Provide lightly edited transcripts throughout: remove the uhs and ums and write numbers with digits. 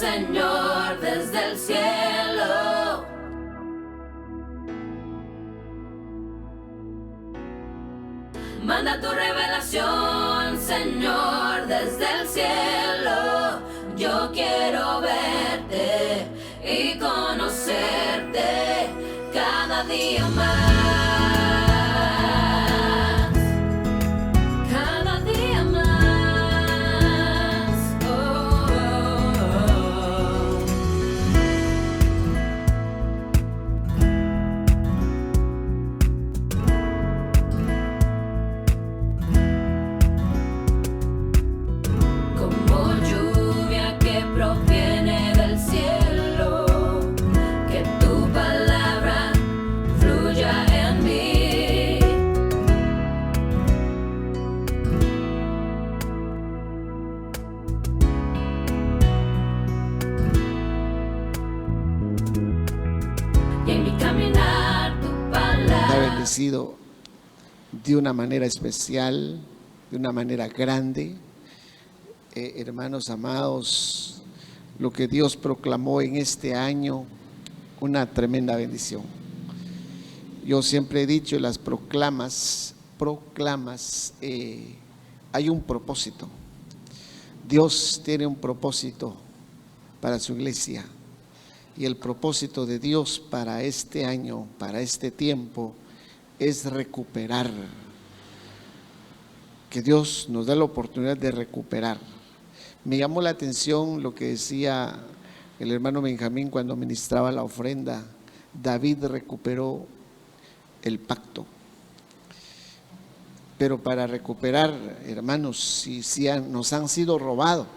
Señor, desde el cielo. Manda tu revelación, Señor, desde el cielo. Yo quiero verte y conocerte cada día más. Cada día más. Oh, oh, oh. Como lluvia que proviene del cielo, que tu palabra fluya en mí. Y en mi caminar tu Está palabra. bendecido de una manera especial, de una manera grande. Hermanos amados, lo que Dios proclamó en este año, una tremenda bendición. Yo siempre he dicho, las proclamas, hay un propósito. Dios tiene un propósito para su iglesia. Y el propósito de Dios para este año, para este tiempo, es recuperar. Que Dios nos da la oportunidad de recuperar. Me llamó la atención lo que decía el hermano Benjamín cuando ministraba la ofrenda. David recuperó el pacto. Pero para recuperar, hermanos, si nos han sido robados,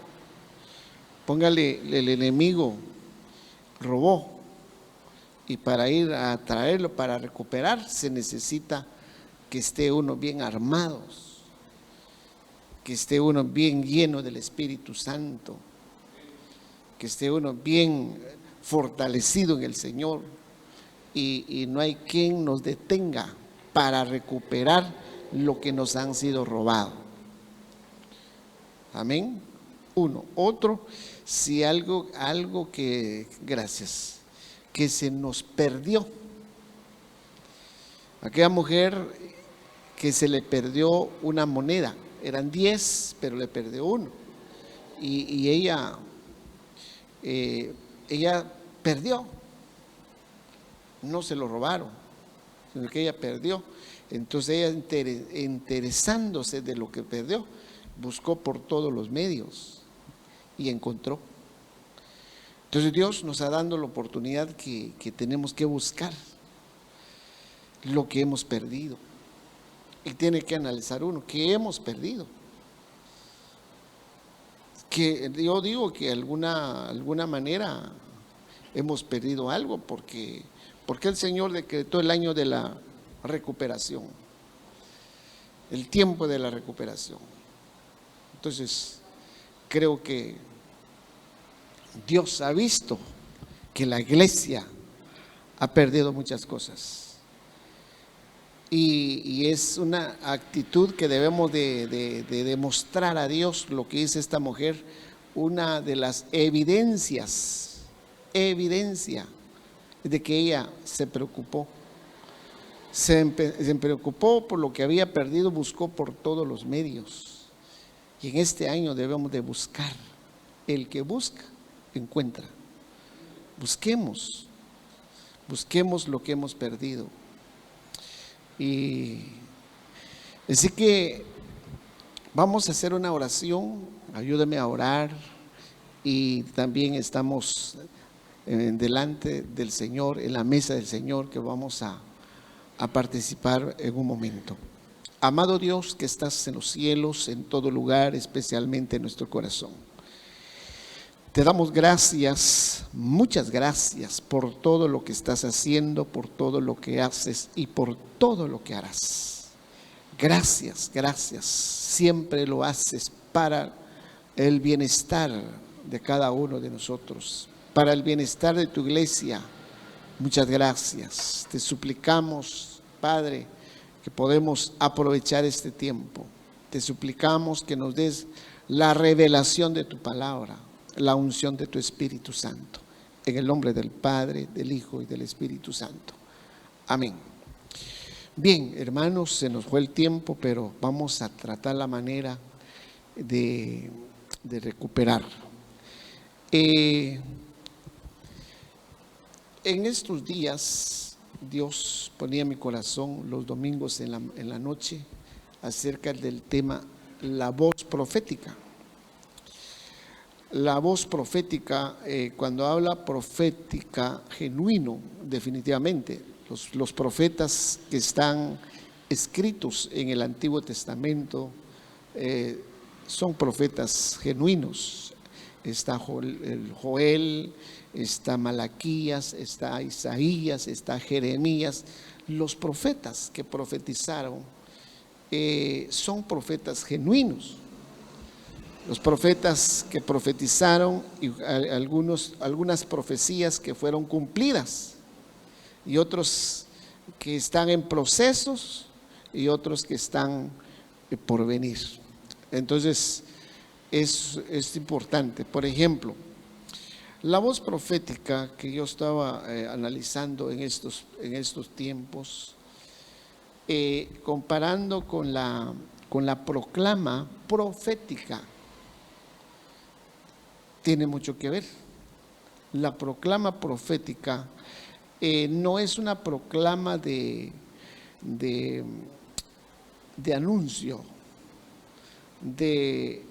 póngale, el enemigo robó, y para ir a traerlo, para recuperar, se necesita que esté uno bien armado, que esté uno bien lleno del Espíritu Santo, que esté uno bien fortalecido en el Señor, y no hay quien nos detenga para recuperar lo que nos han sido robado. Amén. Uno. Otro, si algo que, gracias, que se nos perdió. Aquella mujer que se le perdió una moneda, eran 10, pero le perdió uno. Y ella perdió, no se lo robaron, sino que ella perdió. Entonces ella, interesándose de lo que perdió, buscó por todos los medios y encontró. Entonces Dios nos ha dado la oportunidad que tenemos que buscar lo que hemos perdido. Y tiene que analizar uno, ¿qué hemos perdido? Que yo digo que alguna manera hemos perdido algo, porque el Señor decretó el año de la recuperación, el tiempo de la recuperación. Entonces creo que Dios ha visto que la iglesia ha perdido muchas cosas, y es una actitud que debemos de demostrar a Dios lo que dice esta mujer. Una de las evidencia de que ella se preocupó, se preocupó por lo que había perdido, buscó por todos los medios. Y en este año debemos de buscar. El que busca, encuentra. Busquemos lo que hemos perdido. Y así que vamos a hacer una oración. Ayúdame a orar. Y también estamos delante del Señor, en la mesa del Señor, que vamos a participar en un momento. Amado Dios, que estás en los cielos, en todo lugar, especialmente en nuestro corazón, te damos gracias, muchas gracias por todo lo que estás haciendo, por todo lo que haces y por todo lo que harás. Gracias, siempre lo haces para el bienestar de cada uno de nosotros, para el bienestar de tu iglesia. Muchas gracias. Te suplicamos, Padre, que podemos aprovechar este tiempo. Te suplicamos que nos des la revelación de tu palabra, la unción de tu Espíritu Santo. En el nombre del Padre, del Hijo y del Espíritu Santo. Amén. Bien, hermanos, se nos fue el tiempo, pero vamos a tratar la manera de recuperar. En estos días, Dios ponía en mi corazón los domingos en la noche acerca del tema la voz profética. La voz profética, cuando habla profética genuino, definitivamente, los profetas que están escritos en el Antiguo Testamento son profetas genuinos. Está Joel, está Malaquías, está Isaías, está Jeremías. Los profetas que profetizaron son profetas genuinos. Los profetas que profetizaron y algunas profecías que fueron cumplidas y otros que están en procesos y otros que están por venir. Entonces es importante. Por ejemplo, la voz profética que yo estaba analizando en estos tiempos, comparando con la proclama profética, tiene mucho que ver. La proclama profética no es una proclama de anuncio, de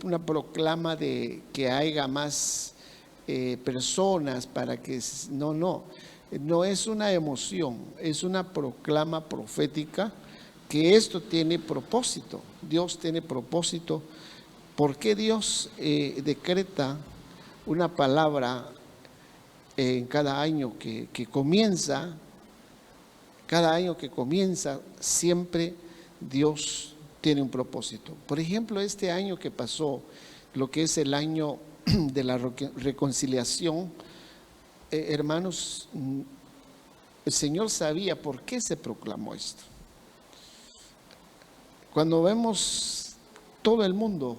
una proclama de que haya más personas para que no es una emoción, es una proclama profética, que esto tiene propósito. Dios tiene propósito. ¿Por qué Dios decreta una palabra en cada año que comienza? Cada año que comienza, siempre Dios tiene un propósito. Por ejemplo, este año que pasó, lo que es el año de la reconciliación, hermanos, el Señor sabía por qué se proclamó esto. Cuando vemos todo el mundo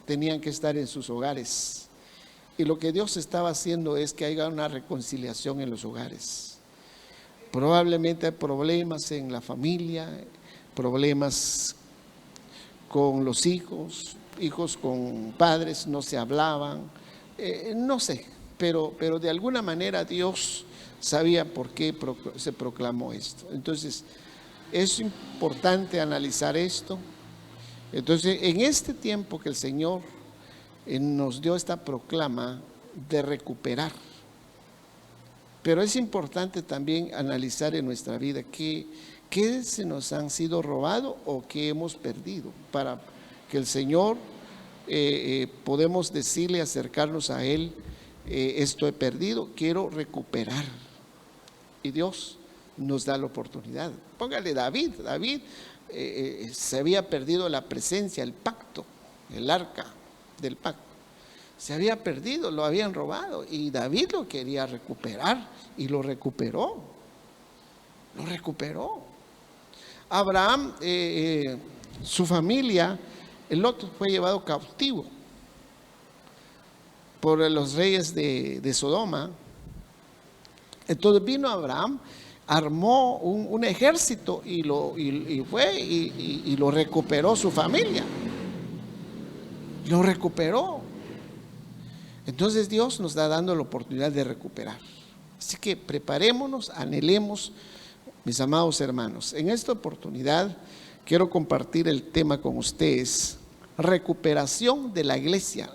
tenían que estar en sus hogares, y lo que Dios estaba haciendo es que haya una reconciliación en los hogares. Probablemente hay problemas en la familia, problemas con los hijos con padres, no se hablaban, no sé, pero de alguna manera Dios sabía por qué se proclamó esto. Entonces es importante analizar esto. Entonces, en este tiempo que el Señor nos dio esta proclama de recuperar, pero es importante también analizar en nuestra vida qué se nos han sido robado o qué hemos perdido, para que el Señor podemos decirle, acercarnos a Él, esto he perdido, quiero recuperar. Y Dios nos da la oportunidad. Póngale David se había perdido la presencia, el pacto, el arca del pacto. Se había perdido, lo habían robado, y David lo quería recuperar y lo recuperó. Abraham, su familia, Lot fue llevado cautivo por los reyes de Sodoma. Entonces vino Abraham, armó un ejército y fue y lo recuperó su familia. Lo recuperó. Entonces Dios nos está dando la oportunidad de recuperar. Así que preparémonos, anhelemos, mis amados hermanos. En esta oportunidad quiero compartir el tema con ustedes: recuperación de la iglesia.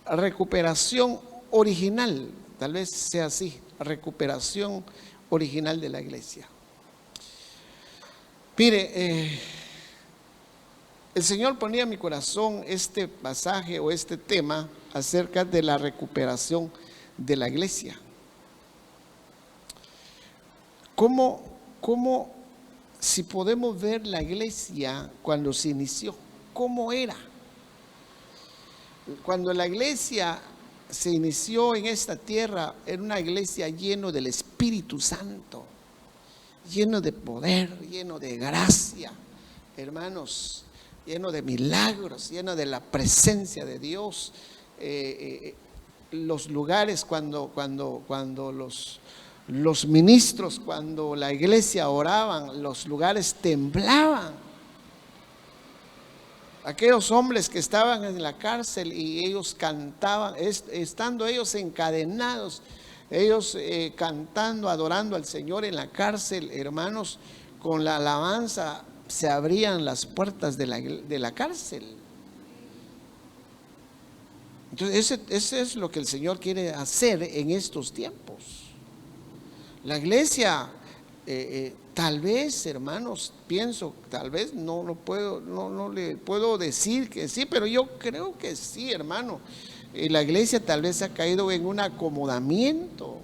Recuperación original, tal vez sea así, recuperación original de la iglesia. Mire, el Señor ponía en mi corazón este pasaje o este tema acerca de la recuperación de la iglesia. ¿Cómo si podemos ver la iglesia cuando se inició? ¿Cómo era? Cuando la iglesia se inició en esta tierra, era una iglesia llena del Espíritu Santo, lleno de poder, lleno de gracia, hermanos, lleno de milagros, lleno de la presencia de Dios. los lugares cuando los ministros, cuando la iglesia oraban, los lugares temblaban. Aquellos hombres que estaban en la cárcel y ellos cantaban, estando ellos encadenados, ellos cantando, adorando al Señor en la cárcel, hermanos, con la alabanza se abrían las puertas de la cárcel. Entonces ese es lo que el Señor quiere hacer en estos tiempos. La iglesia, tal vez, hermanos, pienso, tal vez no le puedo decir que sí, pero yo creo que sí, hermano. La iglesia tal vez ha caído en un acomodamiento.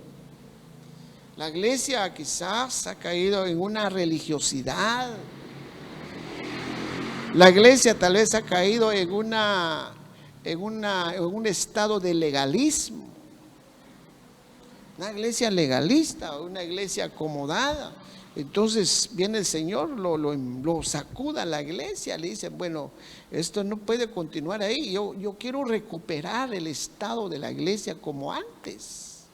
La iglesia quizás ha caído en una religiosidad. La iglesia tal vez ha caído en un estado de legalismo. Una iglesia legalista, una iglesia acomodada. Entonces viene el Señor, lo sacuda a la iglesia, le dice, bueno, esto no puede continuar ahí. Yo quiero recuperar el estado de la iglesia como antes.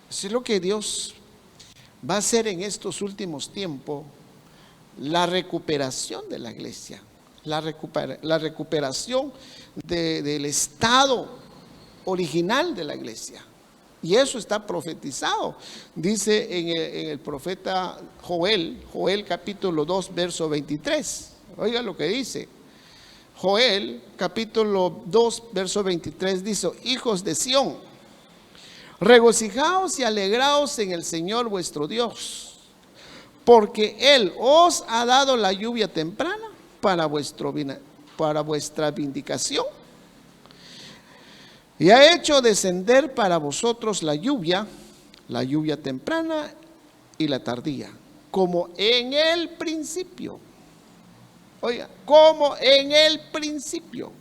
Eso es lo que Dios va a hacer en estos últimos tiempos, la recuperación de la iglesia, la recuperación del estado original de la iglesia. Y eso está profetizado. Dice en el profeta Joel capítulo 2, verso 23. Oiga lo que dice. Joel capítulo 2, verso 23 dice: hijos de Sión, regocijaos y alegraos en el Señor vuestro Dios, porque Él os ha dado la lluvia temprana para vuestra vindicación, y ha hecho descender para vosotros la lluvia temprana y la tardía, como en el principio. Oiga, como en el principio.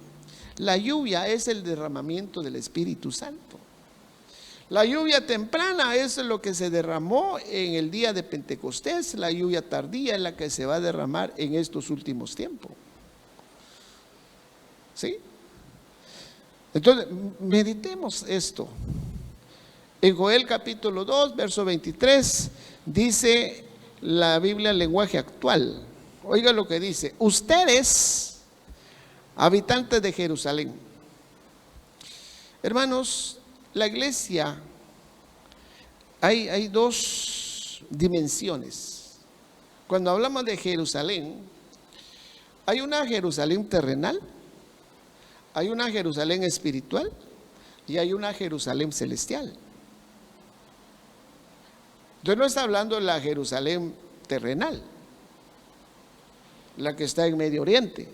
La lluvia es el derramamiento del Espíritu Santo. La lluvia temprana es lo que se derramó en el día de Pentecostés. La lluvia tardía es la que se va a derramar en estos últimos tiempos. ¿Sí? Entonces, meditemos esto. En Joel capítulo 2, verso 23, dice la Biblia en lenguaje actual. Oiga lo que dice: ustedes, habitantes de Jerusalén. Hermanos, la iglesia, hay dos dimensiones. Cuando hablamos de Jerusalén, hay una Jerusalén terrenal, hay una Jerusalén espiritual y hay una Jerusalén celestial. Entonces no está hablando de la Jerusalén terrenal, la que está en Medio Oriente.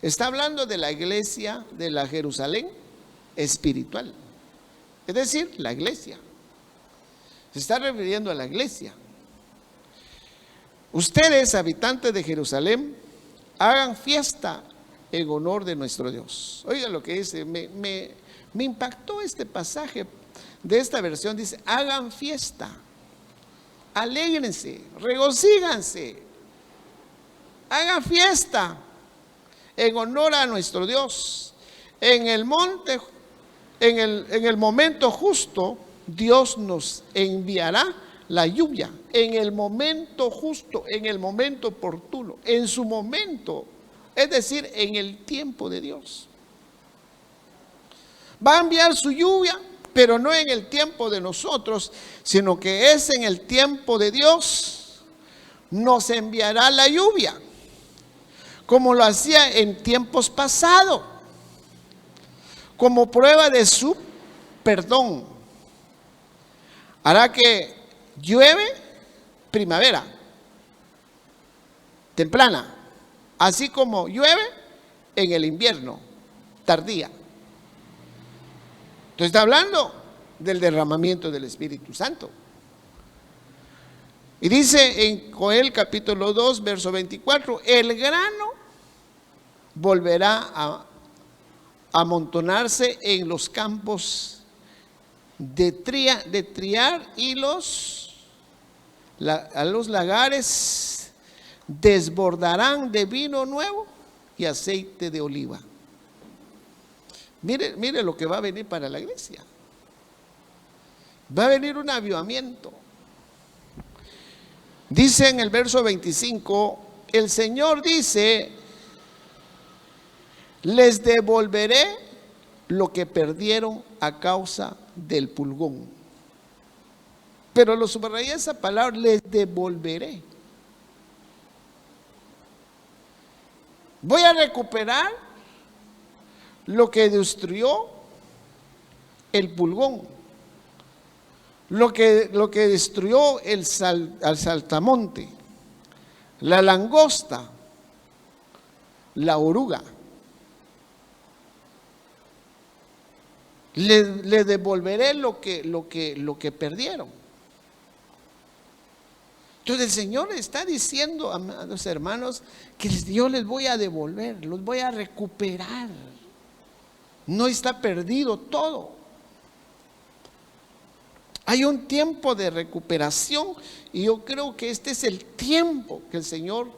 Está hablando de la iglesia, de la Jerusalén espiritual. Es decir, la iglesia. Se está refiriendo a la iglesia. Ustedes, habitantes de Jerusalén, hagan fiesta en honor de nuestro Dios. Oiga lo que dice, me impactó este pasaje de esta versión. Dice: hagan fiesta, alégrense, regocíganse, hagan fiesta en honor a nuestro Dios. En el monte, en el momento justo, Dios nos enviará la lluvia. En el momento justo, en el momento oportuno, en su momento. Es decir, en el tiempo de Dios. Va a enviar su lluvia, pero no en el tiempo de nosotros, sino que es en el tiempo de Dios. Nos enviará la lluvia, como lo hacía en tiempos pasados, como prueba de su perdón. Hará que llueve primavera, temprana, así como llueve en el invierno, tardía. Entonces está hablando del derramamiento del Espíritu Santo. Y dice en Joel capítulo 2, verso 24: el grano volverá a amontonarse en los campos de triar, y los lagares desbordarán de vino nuevo y aceite de oliva. Mire lo que va a venir para la iglesia. Va a venir un avivamiento. Dice en el verso 25, el Señor dice: les devolveré lo que perdieron a causa del pulgón. Pero lo subrayé esa palabra, les devolveré. Voy a recuperar lo que destruyó el pulgón, lo que destruyó al saltamonte, la langosta, la oruga. Le devolveré lo que perdieron. Entonces el Señor está diciendo a los hermanos que yo les voy a devolver, los voy a recuperar. No está perdido todo. Hay un tiempo de recuperación y yo creo que este es el tiempo que el Señor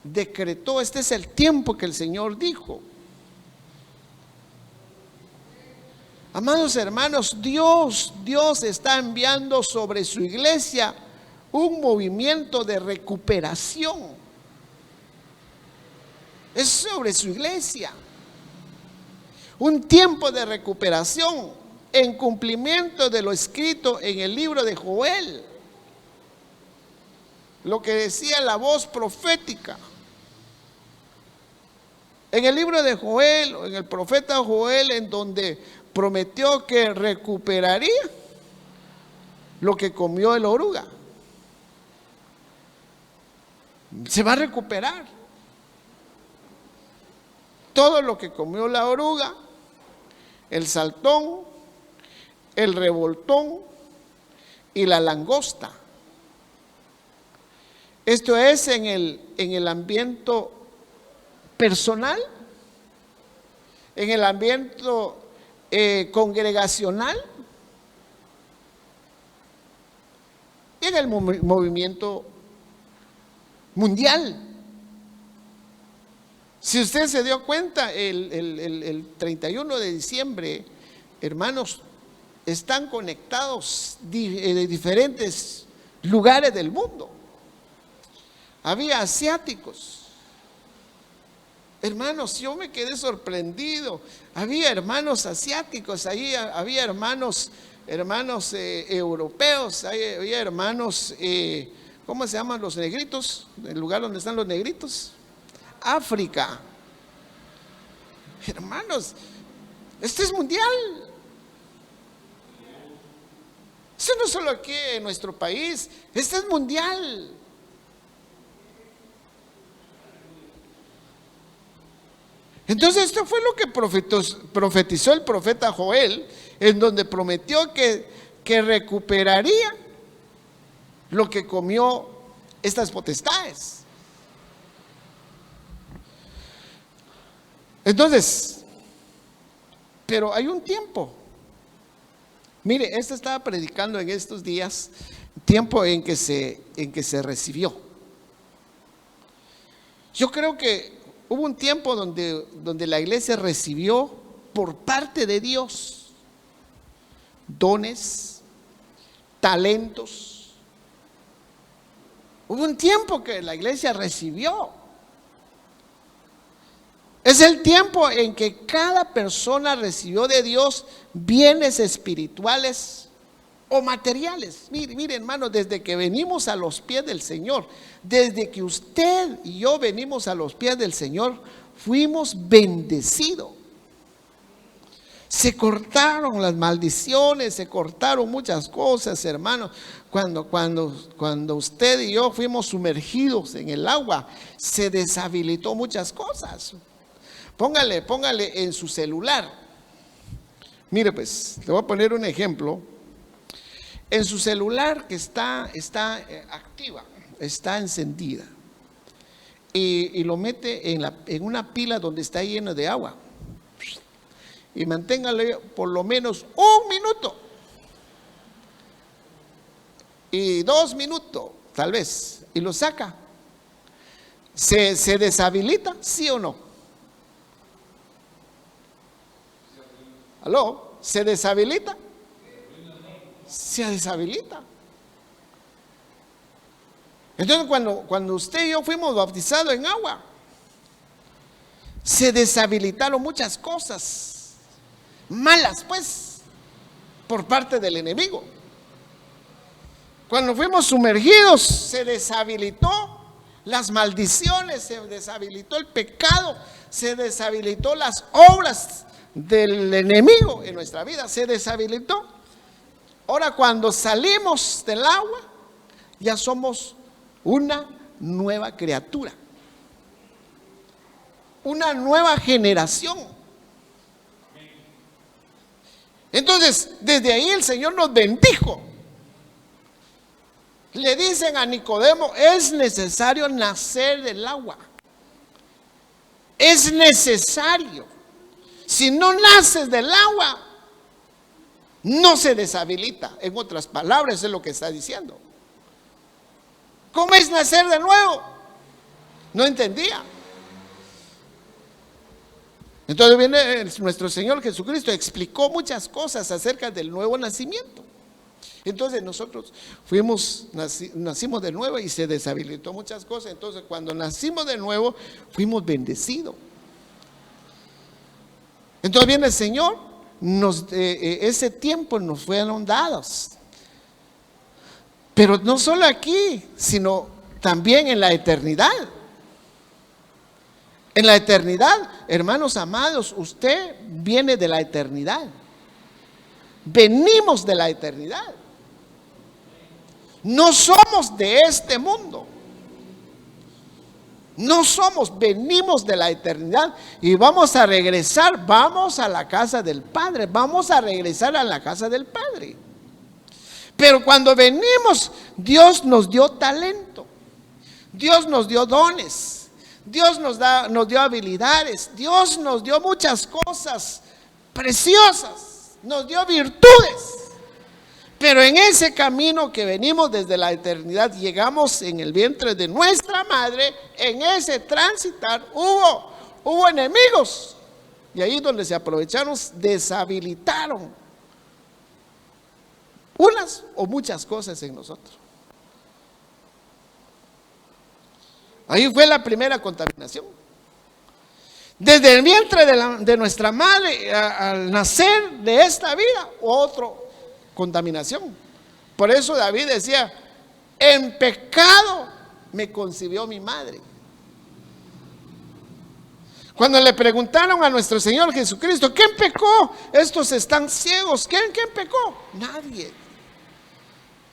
decretó, este es el tiempo que el Señor dijo. Amados hermanos, Dios está enviando sobre su iglesia un movimiento de recuperación. Es sobre su iglesia. Un tiempo de recuperación en cumplimiento de lo escrito en el libro de Joel. Lo que decía la voz profética. En el libro de Joel, en el profeta Joel, en donde prometió que recuperaría lo que comió el oruga. Se va a recuperar todo lo que comió la oruga, el saltón, el revoltón y la langosta. Esto es en el ambiente personal, en el ambiente congregacional y en el movimiento mundial. Si usted se dio cuenta, el 31 de diciembre, hermanos, están conectados de diferentes lugares del mundo. Había asiáticos. Hermanos, yo me quedé sorprendido. Había hermanos asiáticos, ahí había hermanos europeos, había hermanos, ¿cómo se llaman los negritos? El lugar donde están los negritos. África. Hermanos, esto es mundial. Esto no solo aquí en nuestro país, esto es mundial. Entonces esto fue lo que profetizó el profeta Joel, en donde prometió que recuperaría lo que comió estas potestades. Entonces, pero hay un tiempo. Mire, esto estaba predicando en estos días, tiempo en que se recibió. Yo creo que hubo un tiempo donde la iglesia recibió por parte de Dios dones, talentos. Hubo un tiempo que la iglesia recibió. Es el tiempo en que cada persona recibió de Dios bienes espirituales o materiales. Mire, hermano, desde que venimos a los pies del Señor, desde que usted y yo venimos a los pies del Señor, fuimos bendecidos. Se cortaron las maldiciones, se cortaron muchas cosas, hermano. Cuando usted y yo fuimos sumergidos en el agua, se deshabilitó muchas cosas. Póngale en su celular. Mire, pues, le voy a poner un ejemplo. En su celular que está activa, está encendida, y lo mete en una pila donde está lleno de agua, y manténgalo por lo menos 1 minuto y 2 minutos tal vez, y lo saca. ¿Se deshabilita, sí o no? ¿Aló? ¿Se deshabilita? Se deshabilita. Entonces cuando usted y yo fuimos bautizados en agua, se deshabilitaron muchas cosas malas, pues, por parte del enemigo. Cuando fuimos sumergidos, se deshabilitó las maldiciones, se deshabilitó el pecado, se deshabilitó las obras del enemigo en nuestra vida, se deshabilitó. Ahora cuando salimos del agua, ya somos una nueva criatura, una nueva generación. Entonces, desde ahí el Señor nos bendijo. Le dicen a Nicodemo, es necesario nacer del agua. Es necesario. Si no naces del agua, no se deshabilita. En otras palabras, es lo que está diciendo. ¿Cómo es nacer de nuevo? No entendía. Entonces viene nuestro Señor Jesucristo, explicó muchas cosas acerca del nuevo nacimiento. Entonces nosotros nacimos de nuevo y se deshabilitó muchas cosas. Entonces cuando nacimos de nuevo, fuimos bendecidos. Entonces viene el Señor, ese tiempo nos fueron dados. Pero no solo aquí, sino también en la eternidad. En la eternidad, hermanos amados, usted viene de la eternidad. Venimos de la eternidad. No somos de este mundo. No somos, venimos de la eternidad y vamos a regresar, vamos a la casa del Padre, vamos a regresar a la casa del Padre. Pero cuando venimos, Dios nos dio talento, Dios nos dio dones, Dios nos dio habilidades, Dios nos dio muchas cosas preciosas, nos dio virtudes. Pero en ese camino que venimos desde la eternidad, llegamos en el vientre de nuestra madre, en ese transitar hubo enemigos. Y ahí donde se aprovecharon, deshabilitaron unas o muchas cosas en nosotros. Ahí fue la primera contaminación. Desde el vientre de nuestra madre, al nacer de esta vida, otro contaminación. Por eso David decía, en pecado me concibió mi madre. Cuando le preguntaron a nuestro Señor Jesucristo, ¿quién pecó? Estos están ciegos. ¿Quién pecó? Nadie.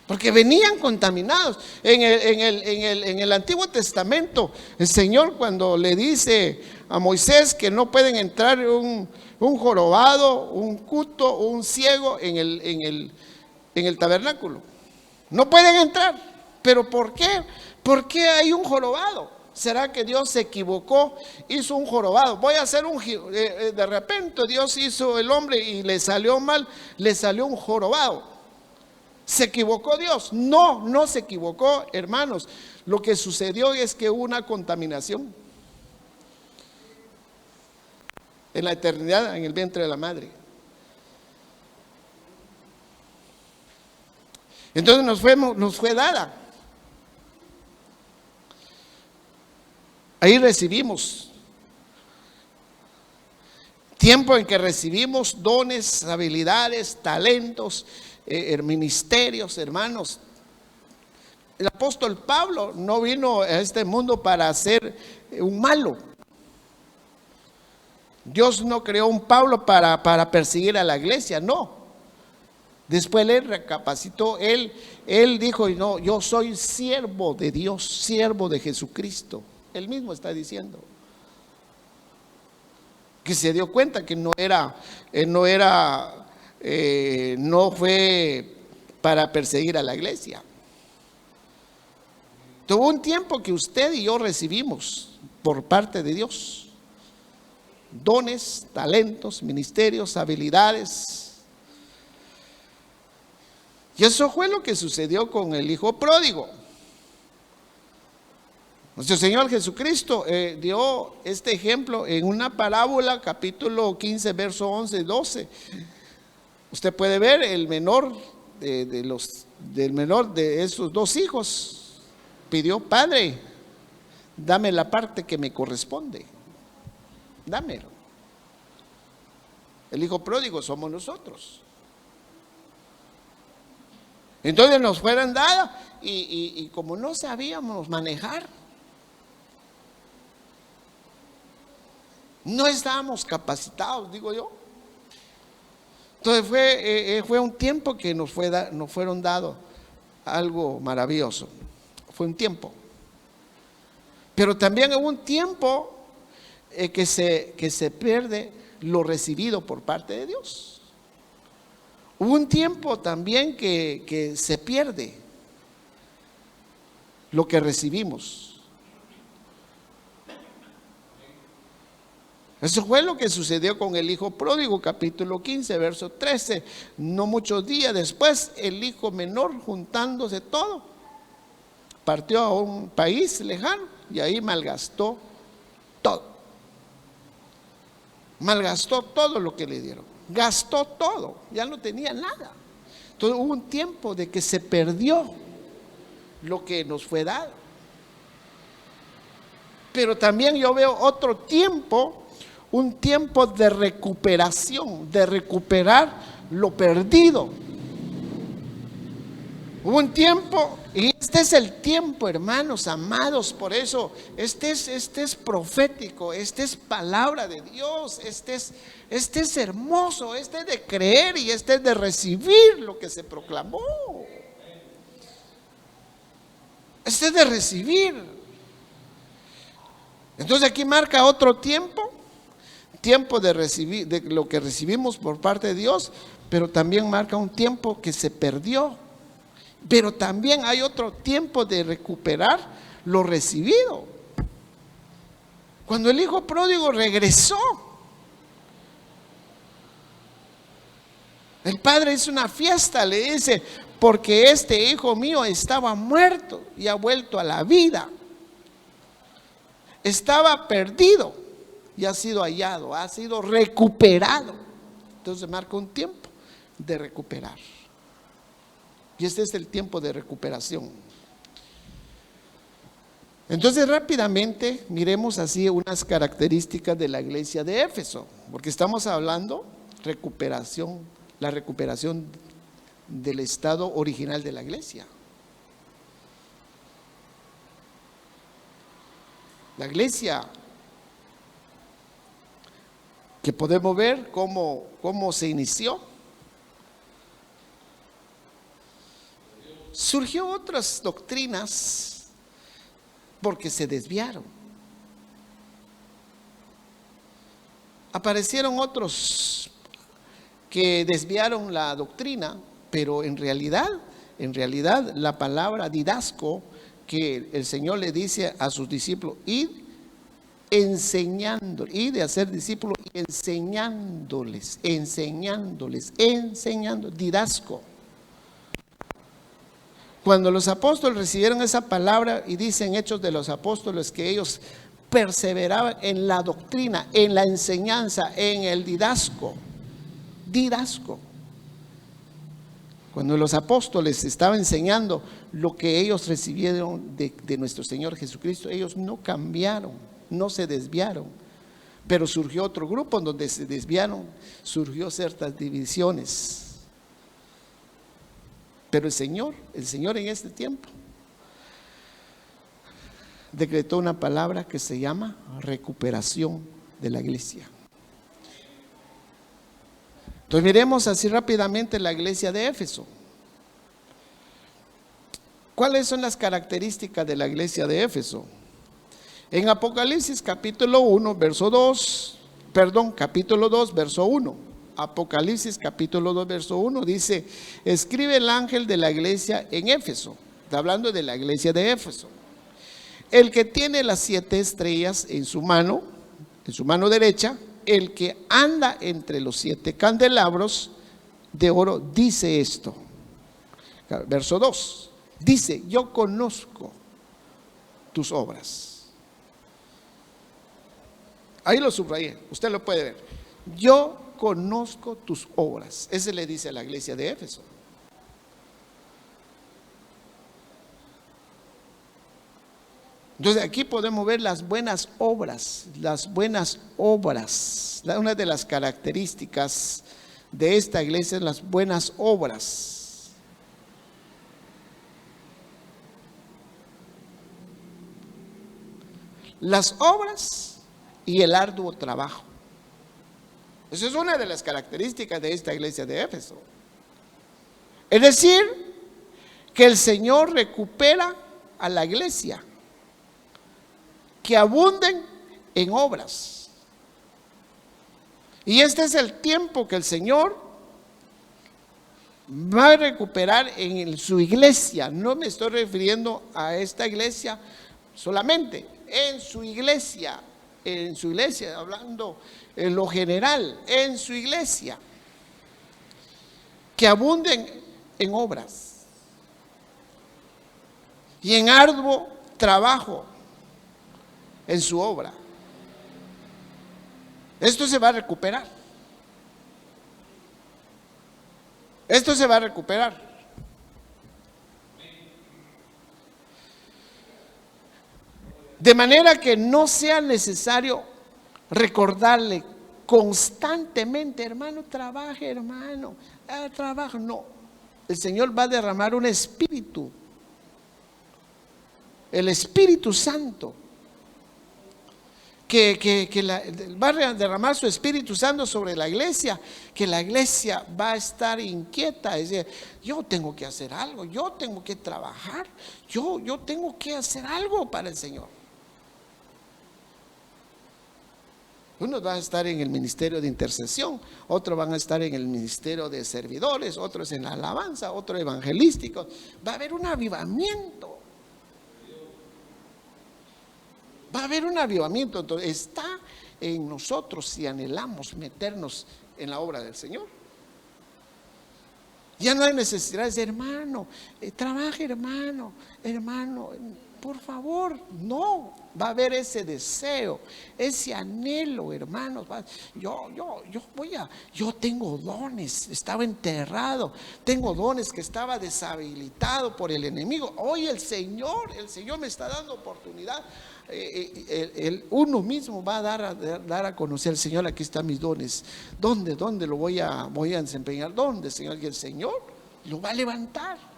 Porque venían contaminados. En el Antiguo Testamento, el Señor cuando le dice a Moisés que no pueden entrar un jorobado, un cuto o un ciego en el tabernáculo. No pueden entrar. ¿Pero por qué? ¿Por qué hay un jorobado? ¿Será que Dios se equivocó? Hizo un jorobado. Voy a hacer de repente Dios hizo el hombre y le salió mal, le salió un jorobado. ¿Se equivocó Dios? No se equivocó, hermanos. Lo que sucedió es que hubo una contaminación en la eternidad, en el vientre de la madre. Entonces nos fue dada. Ahí recibimos tiempo en que recibimos dones, habilidades, talentos, ministerios, hermanos. El apóstol Pablo no vino a este mundo para ser un malo. Dios no creó un Pablo para perseguir a la iglesia, no. Después él recapacitó, él dijo, no, yo soy siervo de Dios, siervo de Jesucristo. Él mismo está diciendo que se dio cuenta que no fue para perseguir a la iglesia. Tuvo un tiempo que usted y yo recibimos por parte de Dios dones, talentos, ministerios, habilidades. Y eso fue lo que sucedió con el hijo pródigo. Nuestro Señor Jesucristo dio este ejemplo en una parábola, capítulo 15, verso 11 y 12. Usted puede ver el menor del menor de esos dos hijos pidió: Padre, dame la parte que me corresponde, dámelo. El hijo pródigo somos nosotros. Entonces nos fueron dadas y como no sabíamos manejar, no estábamos capacitados, digo yo. Entonces fue un tiempo que nos fueron dados algo maravilloso. Fue un tiempo. Pero también hubo un tiempo que se pierde lo recibido por parte de Dios. Hubo un tiempo también que se pierde lo que recibimos. Eso fue lo que sucedió con el hijo pródigo, capítulo 15, verso 13. No muchos días después, el hijo menor, juntándose todo, partió a un país lejano y ahí malgastó todo. Malgastó todo lo que le dieron. Gastó todo, ya no tenía nada. Entonces hubo un tiempo de que se perdió lo que nos fue dado. Pero también yo veo otro tiempo, un tiempo de recuperación, de recuperar lo perdido. Hubo un tiempo, y este es el tiempo, hermanos amados, por eso este es profético, este es palabra de Dios, este es hermoso, este es de creer y este es de recibir lo que se proclamó. Este es de recibir. Entonces aquí marca otro tiempo de recibir, de lo que recibimos por parte de Dios, pero también marca un tiempo que se perdió. Pero también hay otro tiempo de recuperar lo recibido. Cuando el hijo pródigo regresó, el padre hizo una fiesta, le dice: porque este hijo mío estaba muerto y ha vuelto a la vida. Estaba perdido y ha sido hallado, ha sido recuperado. Entonces marca un tiempo de recuperar. Y este es el tiempo de recuperación. Entonces rápidamente miremos así unas características de la iglesia de Éfeso, porque estamos hablando recuperación, la recuperación del estado original de la iglesia. La iglesia que podemos ver cómo se inició. Surgió otras doctrinas porque se desviaron. Aparecieron otros que desviaron la doctrina, pero en realidad la palabra didasco que el Señor le dice a sus discípulos: id enseñando, id de hacer discípulos y enseñándoles, didasco. Cuando los apóstoles recibieron esa palabra, y dicen Hechos de los Apóstoles que ellos perseveraban en la doctrina, en la enseñanza, en el didasco. Cuando los apóstoles estaban enseñando lo que ellos recibieron de nuestro Señor Jesucristo, ellos no cambiaron, no se desviaron. Pero surgió otro grupo en donde se desviaron, surgió ciertas divisiones. Pero el Señor en este tiempo decretó una palabra que se llama recuperación de la iglesia. Entonces miremos así rápidamente la iglesia de Éfeso. ¿Cuáles son las características de la iglesia de Éfeso? En Apocalipsis capítulo 2, verso 1. Apocalipsis capítulo 2, verso 1 dice: escribe el ángel de la iglesia en Éfeso. Está hablando de la iglesia de Éfeso. El que tiene las 7 estrellas en su mano derecha, el que anda entre los 7 candelabros de oro, dice esto. Verso 2 dice: yo conozco tus obras. Ahí lo subrayé, usted lo puede ver. Yo conozco tus obras. Ese le dice a la iglesia de Éfeso. Entonces aquí podemos ver las buenas obras, las buenas obras. Una de las características de esta iglesia es las buenas obras. Las obras y el arduo trabajo. Esa es una de las características de esta iglesia de Éfeso. Es decir, que el Señor recupera a la iglesia, que abunden en obras. Y este es el tiempo que el Señor va a recuperar en su iglesia. No me estoy refiriendo a esta iglesia solamente, en su iglesia, hablando en lo general, en su iglesia, que abunden en obras y en arduo trabajo en su obra. Esto se va a recuperar. Esto se va a recuperar. De manera que no sea necesario recordarle constantemente, hermano, trabaje, hermano, trabaja. No, el Señor va a derramar un espíritu, el Espíritu Santo, que va a derramar su Espíritu Santo sobre la iglesia, que la iglesia va a estar inquieta, es decir, yo tengo que hacer algo, yo tengo que trabajar, yo tengo que hacer algo para el Señor. Unos van a estar en el ministerio de intercesión, otros van a estar en el ministerio de servidores, otros en la alabanza, otros evangelísticos. Va a haber un avivamiento. Va a haber un avivamiento. Entonces está en nosotros si anhelamos meternos en la obra del Señor. Ya no hay necesidad de decir, hermano, trabaje, hermano, por favor. No, va a haber ese deseo, ese anhelo, hermanos. Yo tengo dones, estaba enterrado, tengo dones que estaba deshabilitado por el enemigo. Hoy el Señor me está dando oportunidad. Uno mismo va a dar a conocer al Señor, aquí están mis dones. ¿Dónde lo voy a desempeñar? ¿Dónde, Señor? Y el Señor lo va a levantar.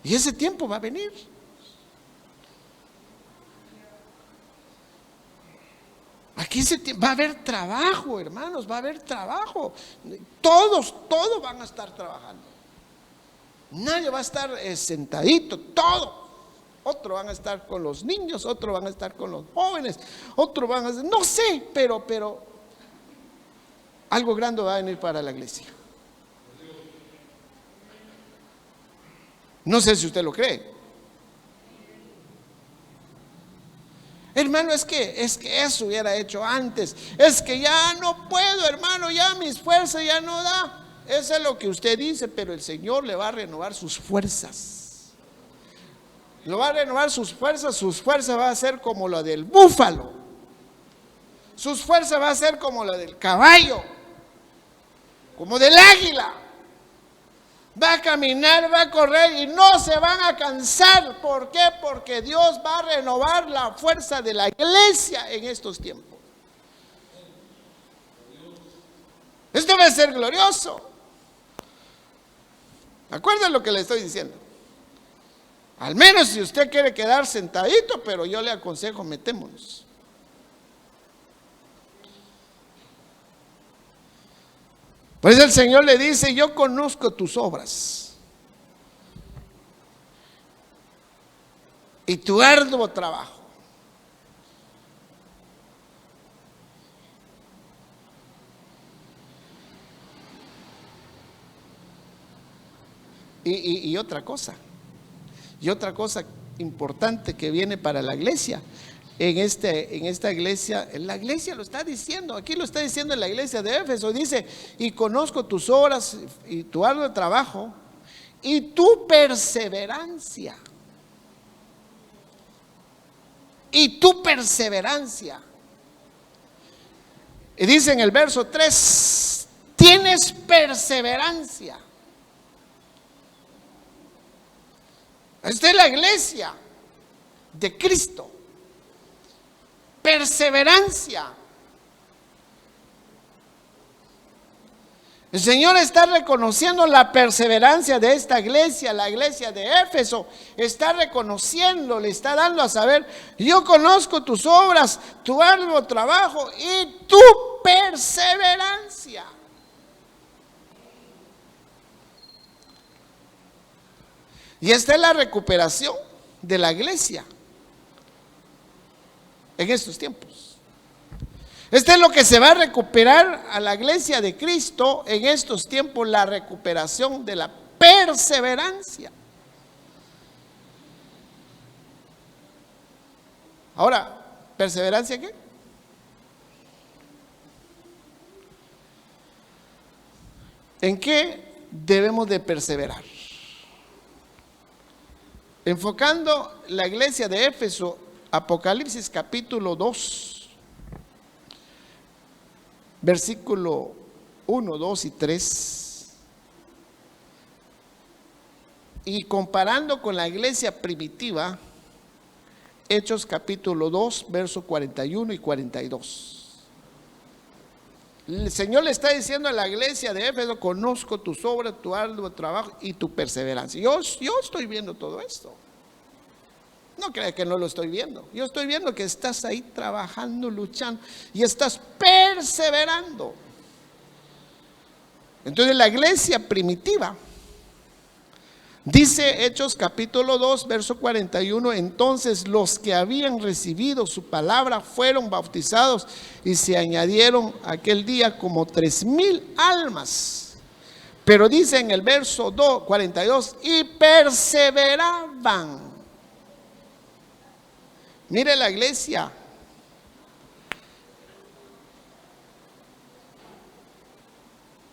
Y ese tiempo va a venir. Aquí va a haber trabajo, hermanos, va a haber trabajo. Todos van a estar trabajando. Nadie va a estar sentadito, todo. Otros van a estar con los niños, otros van a estar con los jóvenes, otros van a, no sé, pero algo grande va a venir para la iglesia. No sé si usted lo cree. Hermano, es que eso hubiera hecho antes. Es que ya no puedo, hermano, ya mis fuerzas ya no da. Eso es lo que usted dice, pero el Señor le va a renovar sus fuerzas. Lo va a renovar sus fuerzas va a ser como la del búfalo. Sus fuerzas va a ser como la del caballo, como del águila. Va a caminar, va a correr y no se van a cansar. ¿Por qué? Porque Dios va a renovar la fuerza de la iglesia en estos tiempos. Esto va a ser glorioso. ¿Acuerdan lo que le estoy diciendo? Al menos si usted quiere quedar sentadito, pero yo le aconsejo, metémonos. Pues el Señor le dice, yo conozco tus obras y tu arduo trabajo. Y otra cosa importante que viene para la iglesia. En esta iglesia, la iglesia lo está diciendo, aquí lo está diciendo en la iglesia de Éfeso, dice, y conozco tus obras y tu arduo trabajo y tu perseverancia. Y tu perseverancia. Y dice en el verso 3, tienes perseverancia. Esta es la iglesia de Cristo. Perseverancia. El Señor está reconociendo la perseverancia de esta iglesia, la iglesia de Éfeso. Está reconociendo, le está dando a saber: yo conozco tus obras, tu arduo trabajo y tu perseverancia. Y esta es la recuperación de la iglesia en estos tiempos. Este es lo que se va a recuperar a la iglesia de Cristo en estos tiempos: la recuperación de la perseverancia. Ahora, ¿perseverancia qué? ¿En qué debemos de perseverar? Enfocando la iglesia de Éfeso, Apocalipsis capítulo 2. Versículo 1, 2 y 3. Y comparando con la iglesia primitiva, Hechos capítulo 2, verso 41 y 42. El Señor le está diciendo a la iglesia de Éfeso: conozco tus obras, tu arduo trabajo y tu perseverancia. Yo estoy viendo todo esto. No crea que no lo estoy viendo. Yo estoy viendo que estás ahí trabajando, luchando y estás perseverando. Entonces la iglesia primitiva, dice Hechos capítulo 2, verso 41, entonces los que habían recibido su palabra fueron bautizados y se añadieron aquel día como 3,000 almas. Pero dice en el verso 42, y perseveraban. Mire la iglesia.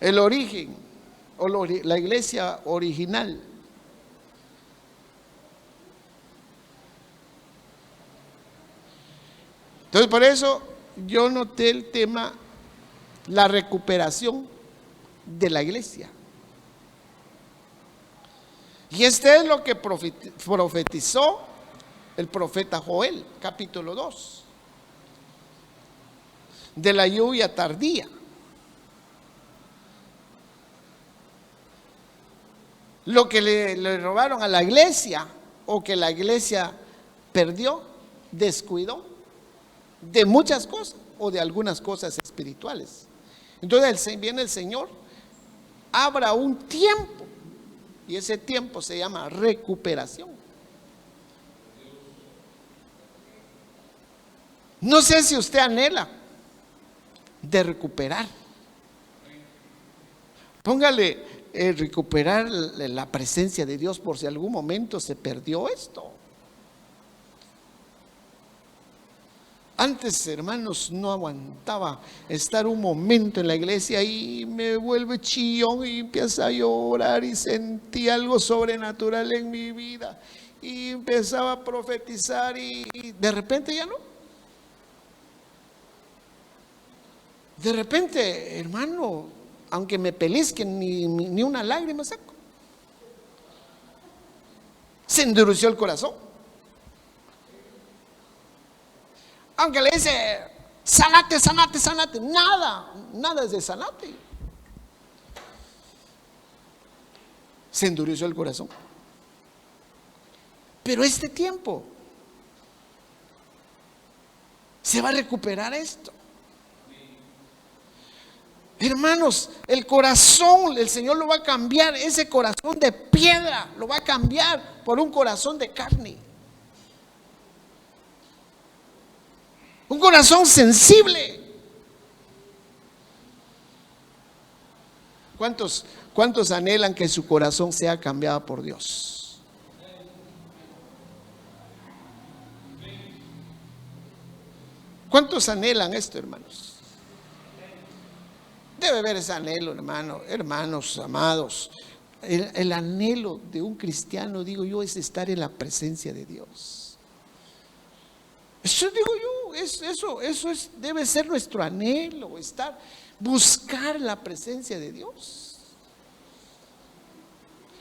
El origen, o la iglesia original. Entonces, por eso yo noté el tema, la recuperación de la iglesia. Y este es lo que profetizó el profeta Joel, capítulo 2, de la lluvia tardía. Lo que le robaron a la iglesia, o que la iglesia perdió, descuidó de muchas cosas, o de algunas cosas espirituales. Entonces viene el Señor, abra un tiempo, y ese tiempo se llama recuperación. No sé si usted anhela de recuperar. Póngale recuperar la presencia de Dios, por si algún momento se perdió esto. Antes, hermanos, no aguantaba estar un momento en la iglesia y me vuelve chillón y empieza a llorar y sentí algo sobrenatural en mi vida y empezaba a profetizar y de repente ya no. De repente, hermano, aunque me pellizquen, ni una lágrima saco. Se endureció el corazón. Aunque le dice: sanate, sanate, sanate, nada es de sanate. Se endureció el corazón. Pero este tiempo se va a recuperar esto. Hermanos, el corazón, el Señor lo va a cambiar. Ese corazón de piedra lo va a cambiar por un corazón de carne. Un corazón sensible. ¿Cuántos anhelan que su corazón sea cambiado por Dios? ¿Cuántos anhelan esto, hermanos? Debe haber ese anhelo, hermanos amados. El anhelo de un cristiano, digo yo, es estar en la presencia de Dios. Eso digo yo, eso debe ser nuestro anhelo, buscar la presencia de Dios.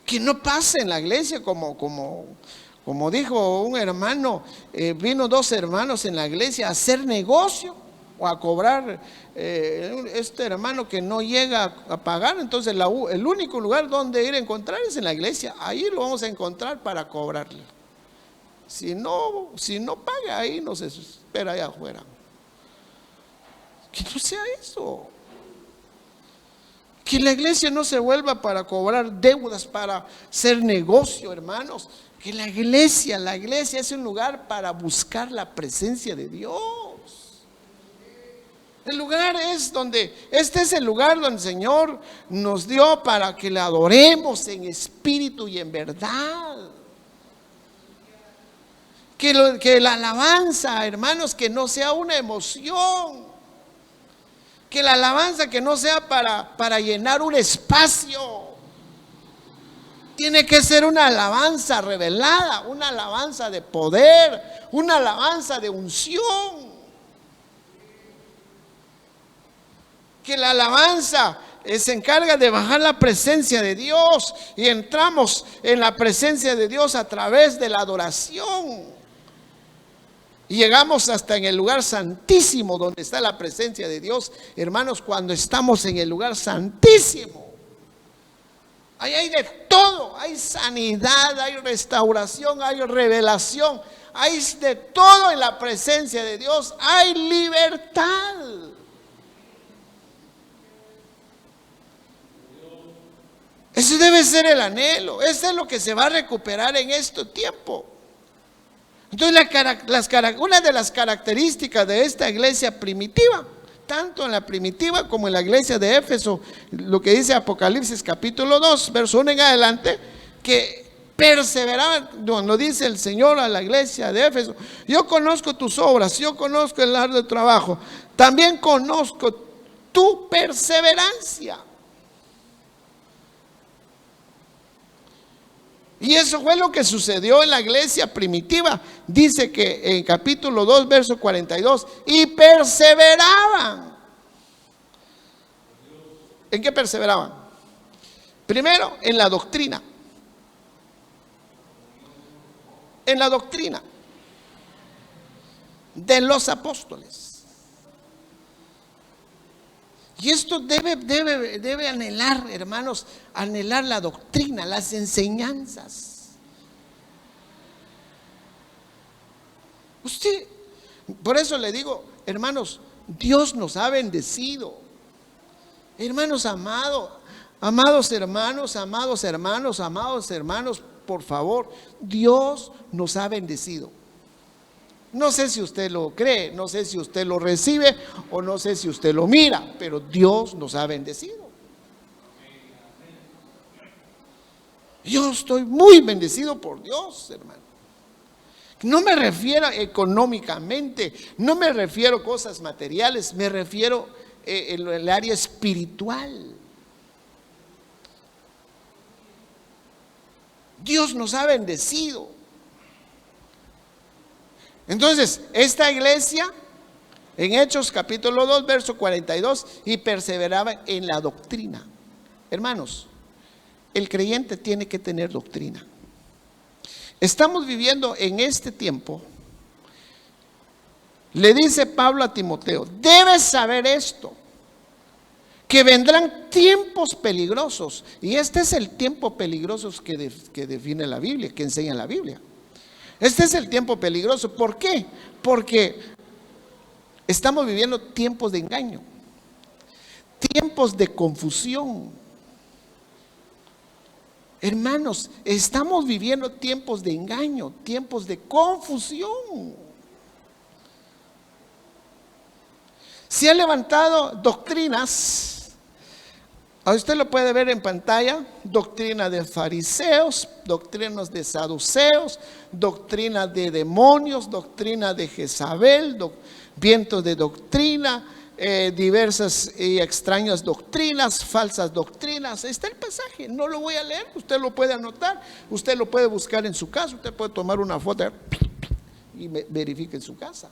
Que no pase en la iglesia como dijo un hermano, vino 2 hermanos en la iglesia a hacer negocio o a cobrar. Este hermano que no llega a pagar, entonces el único lugar donde ir a encontrar es en la iglesia. Ahí lo vamos a encontrar para cobrarle. Si no paga, ahí nos espera allá afuera. Que no sea eso. Que la iglesia no se vuelva para cobrar deudas, para hacer negocio, hermanos. Que la iglesia es un lugar para buscar la presencia de Dios. Este es el lugar donde el Señor nos dio para que le adoremos en espíritu y en verdad. Que la alabanza, hermanos, que no sea una emoción. Que la alabanza que no sea para llenar un espacio. Tiene que ser una alabanza revelada, una alabanza de poder, una alabanza de unción. Que la alabanza se encarga de bajar la presencia de Dios y entramos en la presencia de Dios a través de la adoración. Y llegamos hasta en el lugar santísimo donde está la presencia de Dios. Hermanos, cuando estamos en el lugar santísimo, ahí hay de todo. Hay sanidad, hay restauración, hay revelación. Hay de todo en la presencia de Dios. Hay libertad. Ese debe ser el anhelo. Eso es lo que se va a recuperar en este tiempo. Entonces una de las características de esta iglesia primitiva, tanto en la primitiva como en la iglesia de Éfeso, lo que dice Apocalipsis capítulo 2, verso 1 en adelante, que perseveraban, lo dice el Señor a la iglesia de Éfeso: yo conozco tus obras, yo conozco el arduo trabajo, también conozco tu perseverancia. Y eso fue lo que sucedió en la iglesia primitiva. Dice que en capítulo 2, verso 42, y perseveraban. ¿En qué perseveraban? Primero, en la doctrina. En la doctrina de los apóstoles. Y esto debe anhelar, hermanos, anhelar la doctrina, las enseñanzas. Por eso le digo, hermanos, Dios nos ha bendecido. Hermanos amados hermanos, por favor, Dios nos ha bendecido. No sé si usted lo cree, no sé si usted lo recibe o no sé si usted lo mira, pero Dios nos ha bendecido. Yo estoy muy bendecido por Dios, hermano. No me refiero económicamente, no me refiero a cosas materiales, me refiero en el área espiritual. Dios nos ha bendecido. Entonces, esta iglesia, en Hechos capítulo 2, verso 42, y perseveraba en la doctrina. Hermanos, el creyente tiene que tener doctrina. Estamos viviendo en este tiempo. Le dice Pablo a Timoteo: debes saber esto, que vendrán tiempos peligrosos. Y este es el tiempo peligroso que define la Biblia, que enseña la Biblia. Este es el tiempo peligroso. ¿Por qué? Porque estamos viviendo tiempos de engaño, tiempos de confusión. Hermanos, estamos viviendo tiempos de engaño, tiempos de confusión. Se han levantado doctrinas. A usted lo puede ver en pantalla: doctrina de fariseos, doctrinas de saduceos, doctrina de demonios, doctrina de Jezabel, vientos de doctrina, diversas y extrañas doctrinas, falsas doctrinas. Está el pasaje, no lo voy a leer, usted lo puede anotar, usted lo puede buscar en su casa, usted puede tomar una foto y verifique en su casa.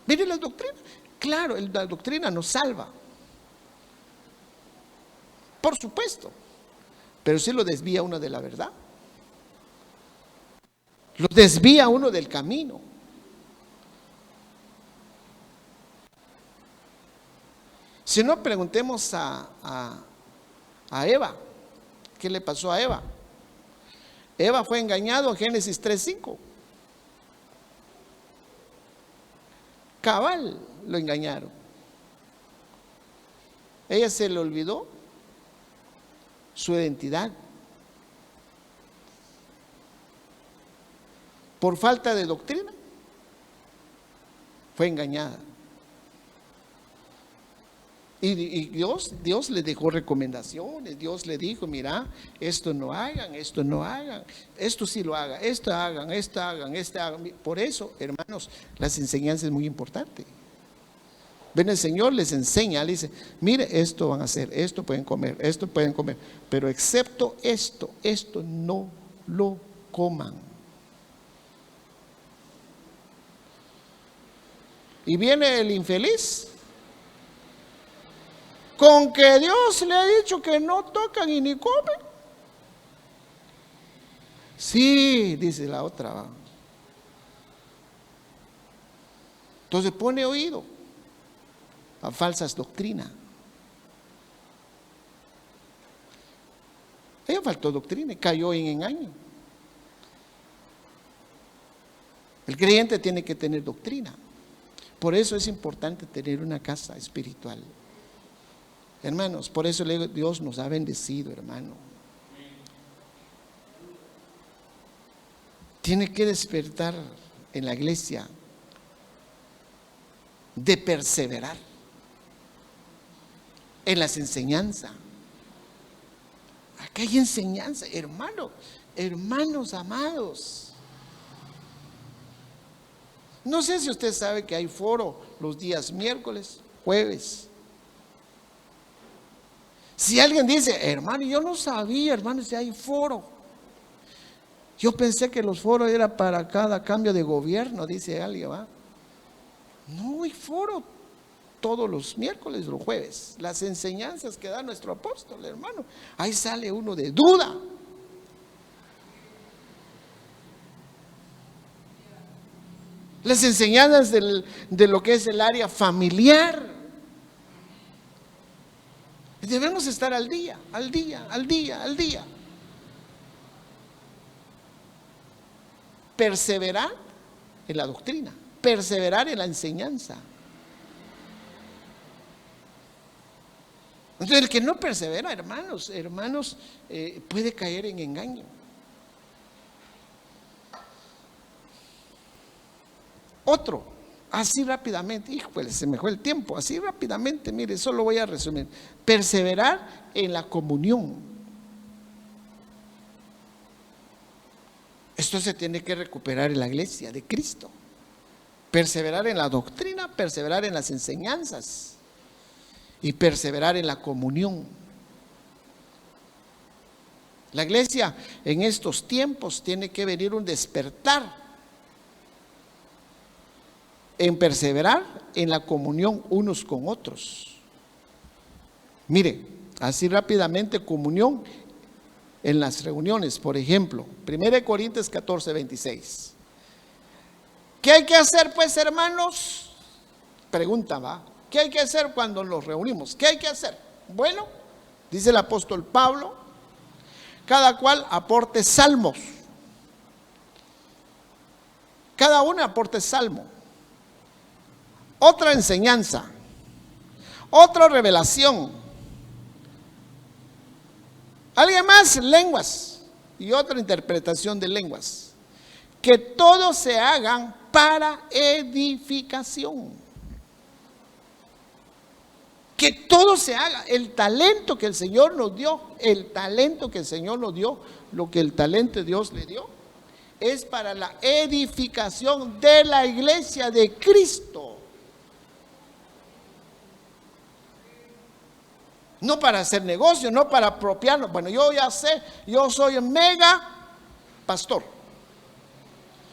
Mire la doctrina, claro, la doctrina nos salva, por supuesto, pero sí lo desvía uno de la verdad, lo desvía uno del camino. Si no, preguntemos a Eva. ¿Qué le pasó a Eva? Eva fue engañado en Génesis 3:5. Cabal lo engañaron. Ella se le olvidó su identidad. Por falta de doctrina, fue engañada. Y Dios le dejó recomendaciones. Dios le dijo: mira, esto no hagan, esto no hagan, esto sí lo hagan, esto hagan, esto hagan, esto hagan. Por eso, hermanos, las enseñanzas es muy importante. Ven, el Señor les enseña, le dice: mire, esto van a hacer, esto pueden comer, pero excepto esto no lo coman. Y viene el infeliz con que Dios le ha dicho que no tocan y ni comen. Sí, dice la otra. Entonces pone oído a falsas doctrinas. Ella faltó doctrina, cayó en engaño. El creyente tiene que tener doctrina. Por eso es importante tener una casa espiritual. Hermanos, por eso le digo, Dios nos ha bendecido, hermano. Tiene que despertar en la iglesia de perseverar en las enseñanzas. Aquí hay enseñanza, hermanos amados. No sé si usted sabe que hay foro los días miércoles, jueves. Si alguien dice: hermano, yo no sabía, hermano, si hay foro. Yo pensé que los foros era para cada cambio de gobierno, dice alguien, ¿va? No hay foro todos los miércoles, los jueves. Las enseñanzas que da nuestro apóstol, hermano. Ahí sale uno de duda. Las enseñanzas de lo que es el área familiar. Debemos estar al día. Perseverar en la doctrina, perseverar en la enseñanza. Entonces, el que no persevera, hermanos, puede caer en engaño. Otro, así rápidamente, híjole, se me fue el tiempo, así rápidamente, mire, solo voy a resumir. Perseverar en la comunión. Esto se tiene que recuperar en la iglesia de Cristo. Perseverar en la doctrina, perseverar en las enseñanzas y perseverar en la comunión. La iglesia en estos tiempos tiene que venir un despertar en perseverar en la comunión unos con otros. Mire, así rápidamente, comunión en las reuniones. Por ejemplo, 1 Corintios 14:26. ¿Qué hay que hacer, pues, hermanos? Pregunta, ¿va? ¿Qué hay que hacer cuando nos reunimos? ¿Qué hay que hacer? Bueno, dice el apóstol Pablo: cada cual aporte salmos. Cada uno aporte salmo. Otra enseñanza, otra revelación, alguien más lenguas y otra interpretación de lenguas. Que todos se hagan para edificación. Que todo se haga. El talento que el Señor nos dio, lo que el talento Dios le dio, es para la edificación de la iglesia de Cristo. No para hacer negocio, no para apropiarnos. Bueno, yo ya sé, yo soy mega pastor.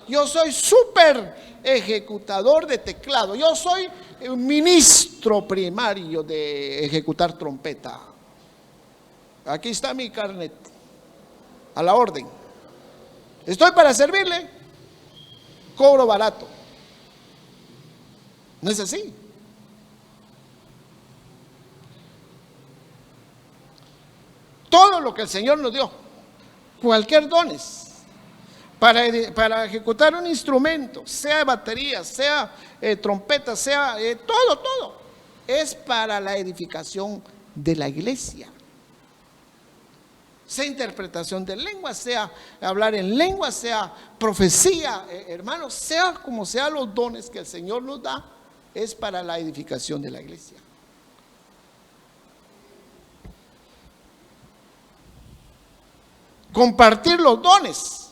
Yo soy súper ejecutador de teclado. Yo soy un ministro primario de ejecutar trompeta. Aquí está mi carnet, a la orden. Estoy para servirle, cobro barato. ¿No es así? Todo lo que el Señor nos dio, cualquier dones, para ejecutar un instrumento, sea batería, sea trompeta, sea todo, es para la edificación de la iglesia. Sea interpretación de lenguas, sea hablar en lenguas, sea profecía, hermanos, sea como sea los dones que el Señor nos da, es para la edificación de la iglesia. Compartir los dones,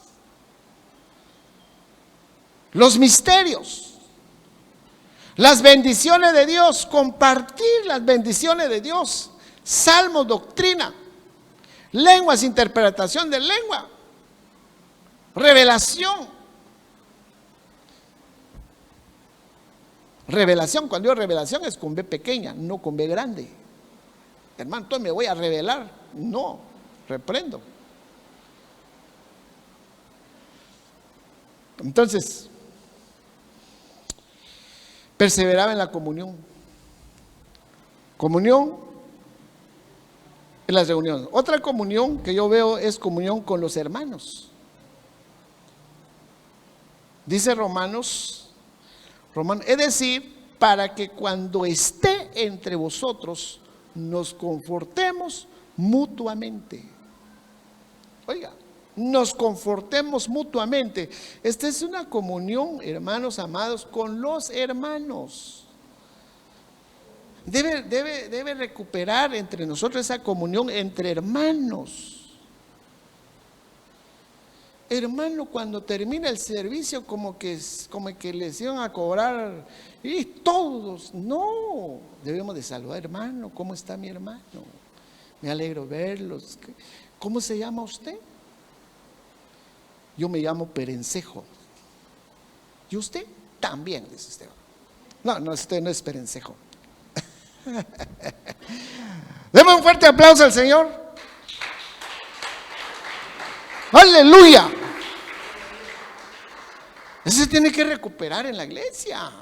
los misterios, las bendiciones de Dios, compartir las bendiciones de Dios, salmos, doctrina, lenguas, interpretación de lengua, revelación. Revelación, cuando digo revelación es con B pequeña, no con B grande. Hermano, entonces me voy a revelar. No, reprendo. Entonces, perseveraba en la comunión. Comunión en las reuniones. Otra comunión que yo veo es comunión con los hermanos. Dice Romanos, es decir, para que cuando esté entre vosotros nos confortemos mutuamente. Oiga, nos confortemos mutuamente. Esta es una comunión, hermanos amados, con los hermanos. Debe recuperar entre nosotros esa comunión entre hermanos. Hermano, cuando termina el servicio, como que les iban a cobrar y todos. No, debemos de saludar, hermano. ¿Cómo está mi hermano? Me alegro verlos. ¿Cómo se llama usted? Yo me llamo Perencejo. ¿Y usted? También, dice Esteban. No, usted no es Perencejo. Deme un fuerte aplauso al Señor. Aleluya. Eso se tiene que recuperar en la iglesia.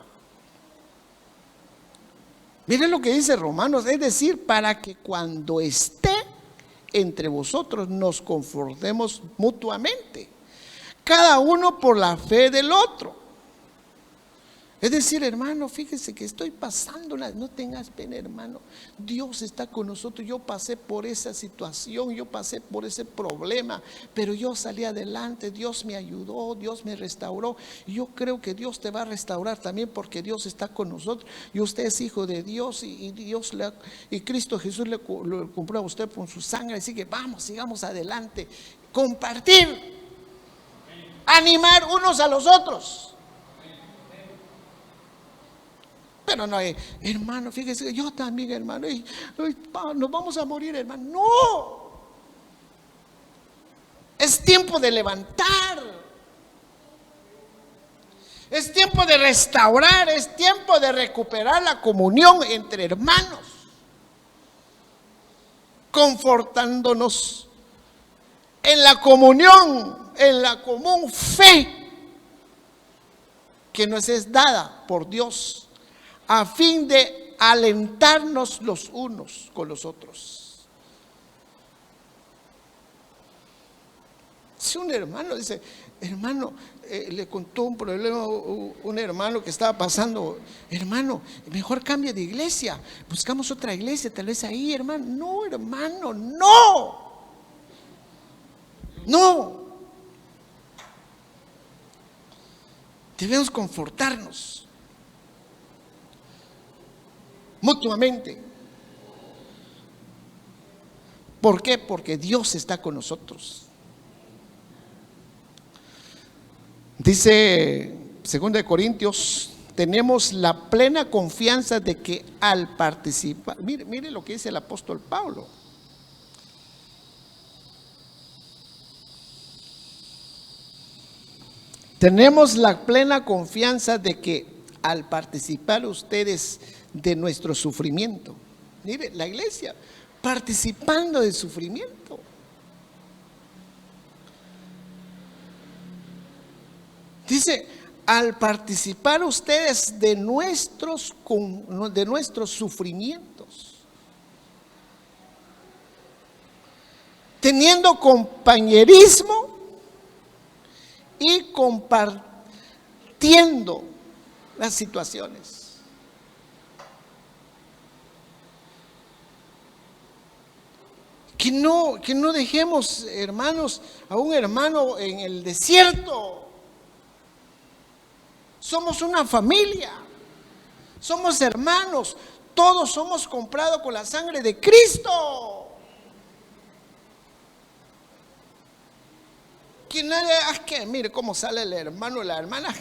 Miren lo que dice Romanos, es decir, para que cuando esté entre vosotros nos confortemos mutuamente, cada uno por la fe del otro. Es decir, hermano, fíjese que estoy pasando, no tengas pena, hermano. Dios está con nosotros. Yo pasé por esa situación, yo pasé por ese problema, pero yo salí adelante. Dios me ayudó, Dios me restauró. Yo creo que Dios te va a restaurar también, porque Dios está con nosotros. Y usted es hijo de Dios, y Cristo Jesús lo compró a usted con su sangre. Así que vamos, sigamos adelante. Compartir, animar unos a los otros. Pero no, hermano, fíjese, yo también, hermano, nos vamos a morir, hermano. No, es tiempo de levantar, es tiempo de restaurar, es tiempo de recuperar la comunión entre hermanos, confortándonos en la comunión, en la común fe que nos es dada por Dios, a fin de alentarnos los unos con los otros. Si un hermano dice, hermano, le contó un problema un hermano que estaba pasando, hermano, mejor cambia de iglesia, buscamos otra iglesia, tal vez ahí, hermano. No, hermano, no. Debemos confortarnos mutuamente. ¿Por qué? Porque Dios está con nosotros. Dice 2 Corintios, tenemos la plena confianza de que al participar, mire lo que dice el apóstol Pablo. Tenemos la plena confianza de que al participar ustedes de nuestro sufrimiento, mire, la iglesia participando del sufrimiento. Dice, al participar ustedes de nuestros sufrimientos, teniendo compañerismo y compartiendo las situaciones. Que no dejemos, hermanos, a un hermano en el desierto. Somos una familia, somos hermanos, todos somos comprados con la sangre de Cristo. Que nadie, que mire cómo sale el hermano o la hermana,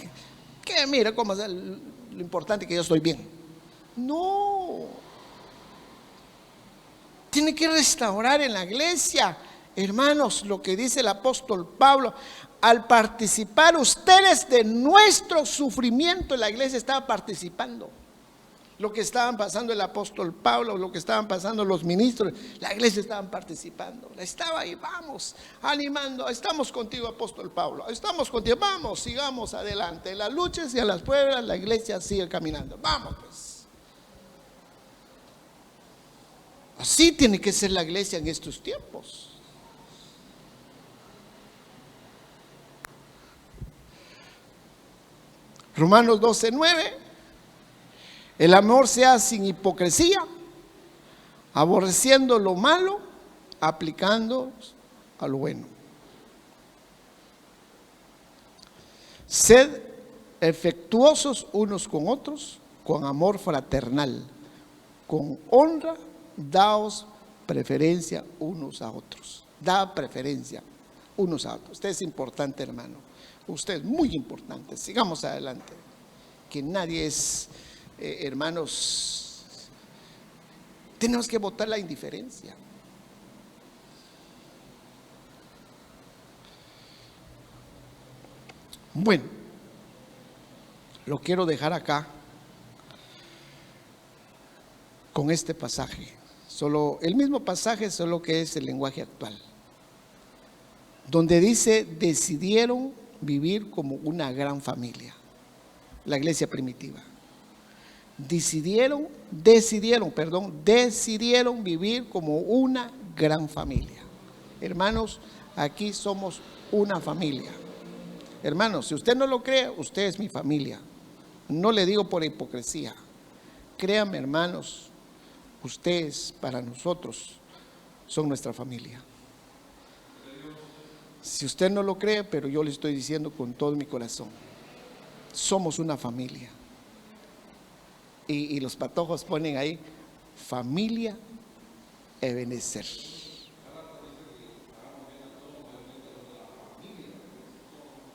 que mire cómo sale, lo importante es que yo estoy bien. No, tiene que restaurar en la iglesia, hermanos, lo que dice el apóstol Pablo. Al participar ustedes de nuestro sufrimiento, la iglesia estaba participando. Lo que estaban pasando el apóstol Pablo, lo que estaban pasando los ministros, la iglesia estaban participando. Estaba ahí, vamos, animando, estamos contigo, apóstol Pablo, estamos contigo, vamos, sigamos adelante. En las luchas y en las pruebas, la iglesia sigue caminando. Vamos pues. Así tiene que ser la iglesia en estos tiempos. Romanos 12:9, el amor sea sin hipocresía, aborreciendo lo malo, aplicando a lo bueno. Sed afectuosos unos con otros, con amor fraternal, con honra, daos preferencia unos a otros. Da preferencia unos a otros. Usted es importante, hermano. Usted es muy importante. Sigamos adelante. Que nadie es, hermanos, tenemos que votar la indiferencia. Bueno, lo quiero dejar acá con este pasaje. Solo el mismo pasaje, solo que es el lenguaje actual, donde dice: decidieron vivir como una gran familia. La iglesia primitiva. Decidieron vivir como una gran familia. Hermanos, aquí somos una familia. Hermanos, si usted no lo cree, usted es mi familia. No le digo por hipocresía. Créanme, hermanos, ustedes para nosotros son nuestra familia. Si usted no lo cree, pero yo le estoy diciendo con todo mi corazón, somos una familia. Y los patojos ponen ahí, familia Ebenezer.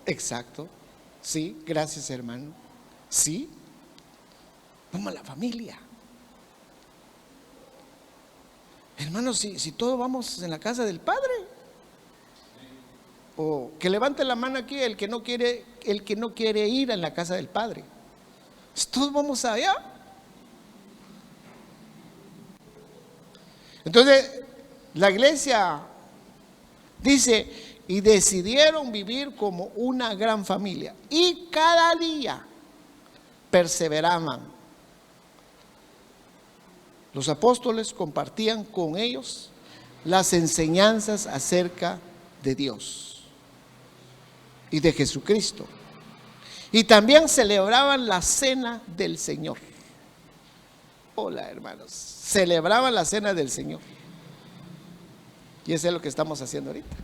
Exacto, sí, gracias hermano. Sí, vamos a la familia. Hermanos, si todos vamos en la casa del Padre. O que levante la mano aquí el que no quiere ir a la casa del Padre. Todos vamos allá. Entonces, la iglesia dice: y decidieron vivir como una gran familia. Y cada día perseveraban. Los apóstoles compartían con ellos las enseñanzas acerca de Dios y de Jesucristo. Y también celebraban la cena del Señor. Hola, hermanos. Celebraban la cena del Señor. Y eso es lo que estamos haciendo ahorita.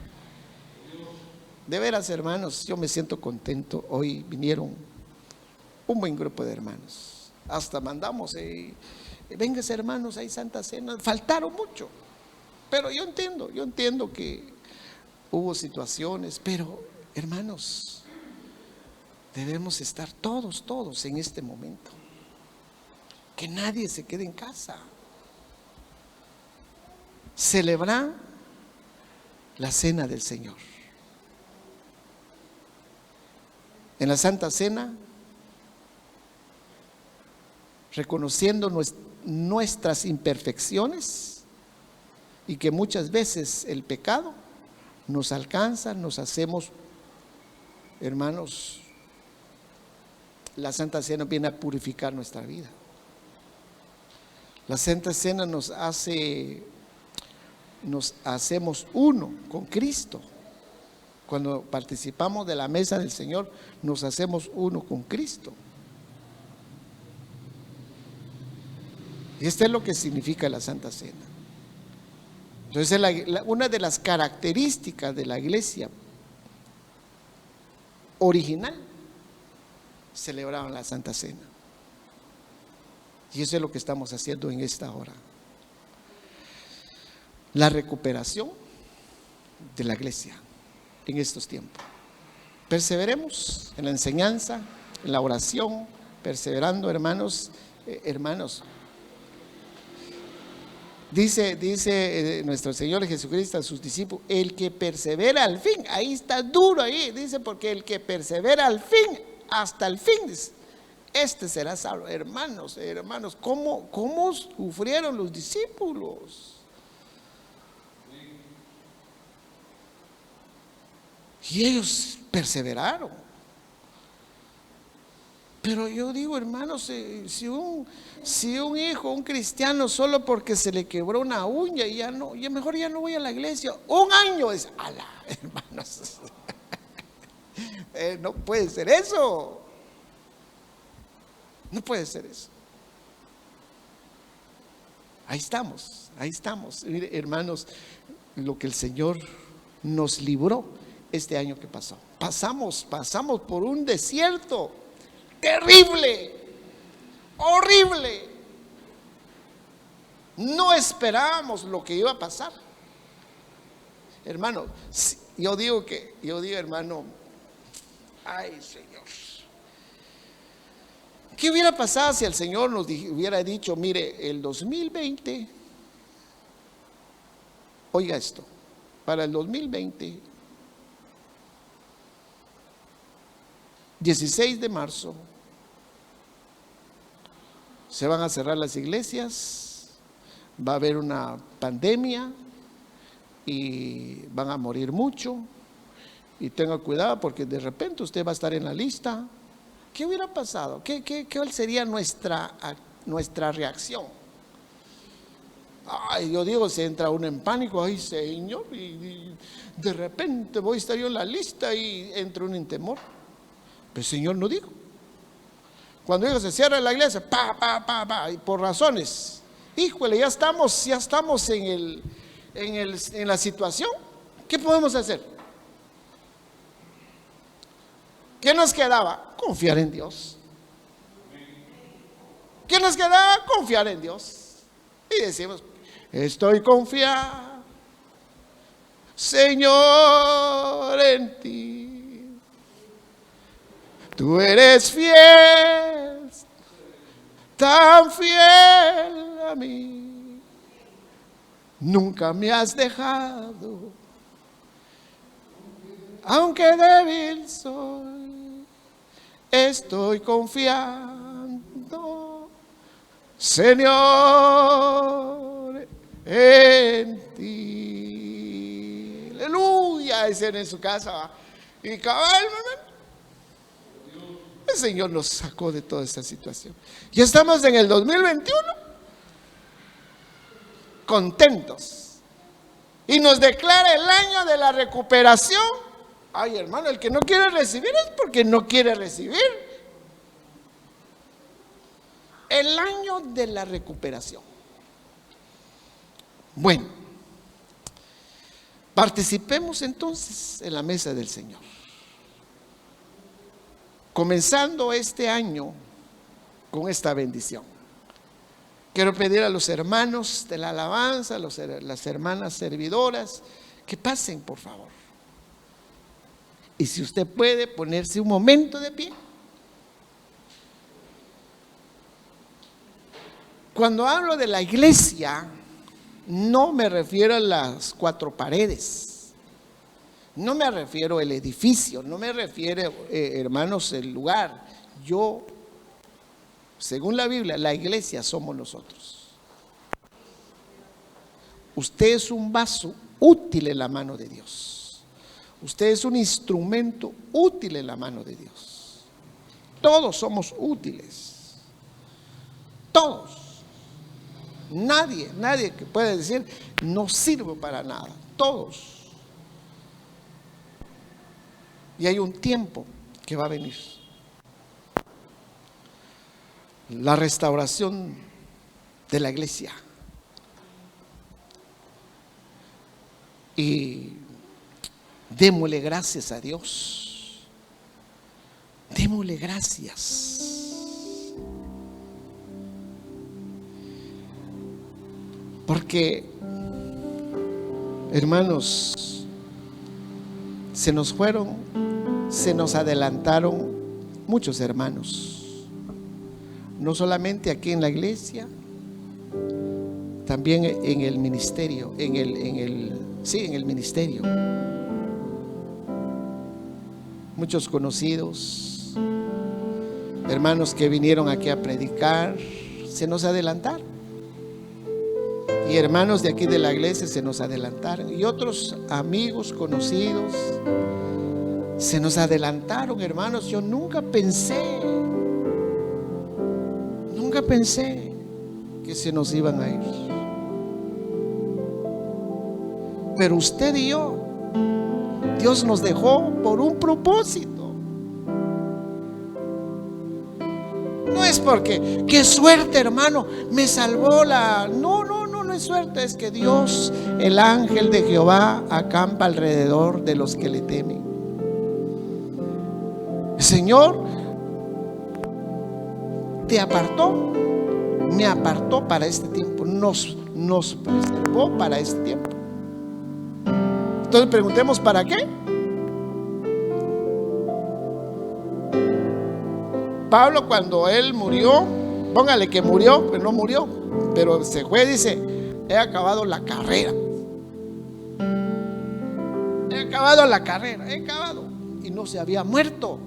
De veras, hermanos, yo me siento contento. Hoy vinieron un buen grupo de hermanos. Hasta mandamos, vengan hermanos, hay Santa Cena. Faltaron mucho. Pero yo entiendo que hubo situaciones, pero hermanos, debemos estar todos en este momento. Que nadie se quede en casa. Celebrar la cena del Señor. En la Santa Cena, reconociendo nuestras imperfecciones y que muchas veces el pecado nos alcanza, nos hacemos, hermanos, la Santa Cena viene a purificar nuestra vida. La Santa Cena nos hacemos uno con Cristo. Cuando participamos de la mesa del Señor, nos hacemos uno con Cristo. Y esto es lo que significa la Santa Cena. Entonces, una de las características de la iglesia original, celebraban la Santa Cena. Y eso es lo que estamos haciendo en esta hora. La recuperación de la iglesia en estos tiempos. Perseveremos en la enseñanza, en la oración, perseverando, hermanos. Dice nuestro Señor Jesucristo a sus discípulos: el que persevera al fin. Ahí está duro, ahí dice, porque el que persevera al fin, hasta el fin, dice, este será salvo. Hermanos, ¿cómo sufrieron los discípulos? Y ellos perseveraron. Pero yo digo, hermanos, si un hijo, un cristiano, solo porque se le quebró una uña, y mejor ya no voy a la iglesia, un año, es, ala, hermanos, no puede ser eso. No puede ser eso. Ahí estamos. Mire, hermanos, lo que el Señor nos libró este año que pasó. Pasamos por un desierto terrible, horrible. No esperábamos lo que iba a pasar. Hermano, yo digo, hermano, ay, Señor, ¿qué hubiera pasado si el Señor nos hubiera dicho: mire, el 2020, oiga esto, para el 2020, 16 de marzo, se van a cerrar las iglesias, va a haber una pandemia y van a morir mucho, y tenga cuidado porque de repente usted va a estar en la lista? ¿Qué hubiera pasado? ¿Cuál sería nuestra reacción? Ay, yo digo, se entra uno en pánico. Ay, Señor, y de repente voy a estar yo en la lista y entra uno en temor. Pero el Señor no dijo. Cuando dijo se cierra la iglesia, y por razones, híjole, ya estamos en la situación. ¿Qué podemos hacer? ¿Qué nos quedaba? Confiar en Dios. ¿Qué nos quedaba? Confiar en Dios. Y decimos: estoy confiado, Señor, en ti. Tú eres fiel, tan fiel a mí. Nunca me has dejado, aunque débil soy, estoy confiando, Señor, en ti. Aleluya, dicen en su casa. Y cabal, el Señor nos sacó de toda esta situación. Ya estamos en el 2021, contentos, y nos declara el año de la recuperación. Ay, hermano, el que no quiere recibir es porque no quiere recibir. El año de la recuperación. Bueno, participemos entonces en la mesa del Señor. Comenzando este año con esta bendición, quiero pedir a los hermanos de la alabanza, las hermanas servidoras, que pasen, por favor. Y si usted puede ponerse un momento de pie. Cuando hablo de la iglesia, no me refiero a las cuatro paredes, no me refiero al edificio, no me refiero, hermanos, el lugar. Yo, según la Biblia, la iglesia somos nosotros. Usted es un vaso útil en la mano de Dios. Usted es un instrumento útil en la mano de Dios. Todos somos útiles. Todos. Nadie que pueda decir no sirvo para nada. Todos. Y hay un tiempo que va a venir. La restauración de la iglesia. Y démosle gracias a Dios. Démosle gracias. Porque, hermanos, se nos adelantaron muchos hermanos. No solamente aquí en la iglesia, también en el ministerio, en el ministerio. Muchos conocidos, hermanos que vinieron aquí a predicar, se nos adelantaron. Y hermanos de aquí de la iglesia se nos adelantaron. Y otros amigos conocidos se nos adelantaron, hermanos. Yo nunca pensé que se nos iban a ir. Pero usted y yo, Dios nos dejó por un propósito. No es porque, qué suerte, hermano, me salvó la... No es suerte, es que Dios, el ángel de Jehová, acampa alrededor de los que le temen. El Señor te apartó, me apartó para este tiempo, nos preservó para este tiempo. Entonces preguntemos, ¿para qué? Pablo, cuando él murió, póngale que murió, pero no murió, pero se fue, dice: he acabado la carrera. He acabado la carrera, y no se había muerto.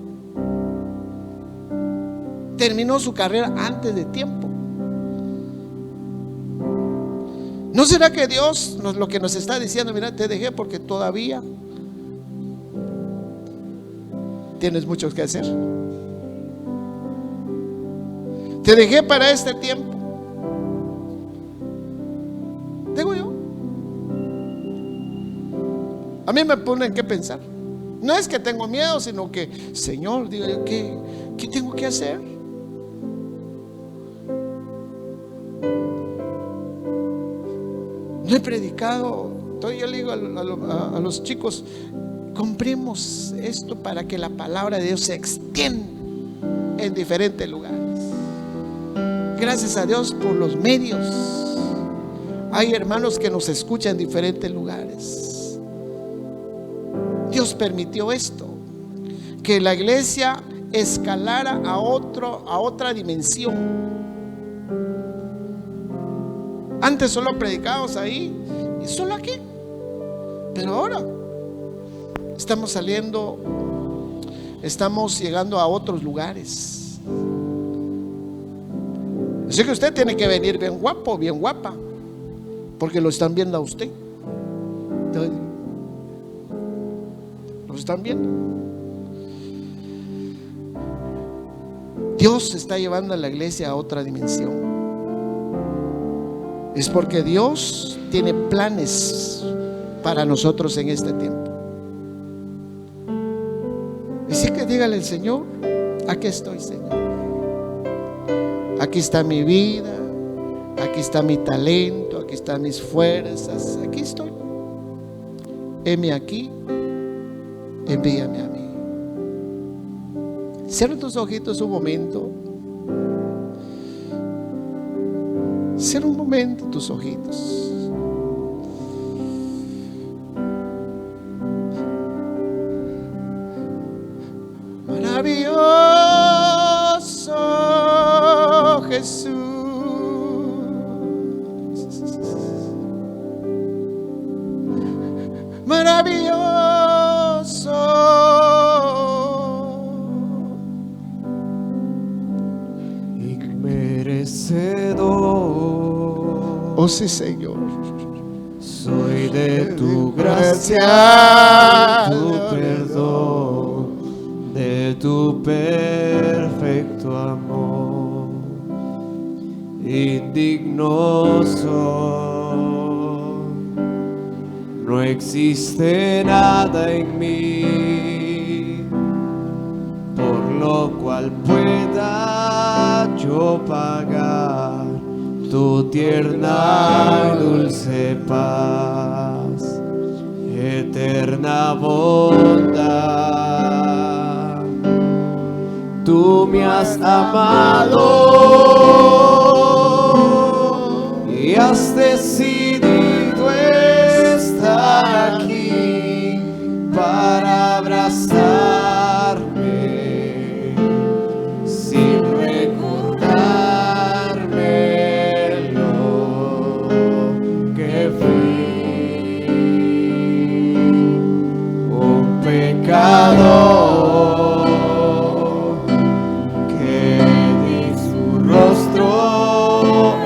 Terminó su carrera antes de tiempo. ¿No será que Dios lo que nos está diciendo? Mira, te dejé porque todavía tienes mucho que hacer. Te dejé para este tiempo. Digo yo. A mí me ponen que pensar. No es que tengo miedo, sino que, Señor, digo yo, ¿qué tengo que hacer? No he predicado. Entonces yo le digo a los chicos: compremos esto para que la palabra de Dios se extienda en diferentes lugares. Gracias a Dios por los medios. Hay hermanos que nos escuchan en diferentes lugares. Dios permitió esto, que la iglesia escalara a otra dimensión. Antes solo predicábamos ahí y solo aquí, pero ahora estamos llegando a otros lugares. Así que usted tiene que venir bien guapo, bien guapa, porque lo están viendo a usted. Lo están viendo. Dios está llevando a la iglesia a otra dimensión. Es porque Dios tiene planes para nosotros en este tiempo. Así que dígale al Señor: aquí estoy, Señor. Aquí está mi vida, aquí está mi talento, aquí están mis fuerzas, aquí estoy. Heme aquí, envíame a mí. Cierra tus ojitos un momento. Cierra un momento tus ojitos. Maravilloso Jesús. Maravilloso. Inmerecedor, Oh sí, Señor. soy de tu gracia, tu perdón, de tu perfecto amor. Indigno soy, no existe nada en mí por lo cual pueda yo pagar tu tierna y dulce paz, eterna bondad. Tú me has amado y has decidido estar aquí para abrazarme sin recordarme lo que fui, un pecador que de su rostro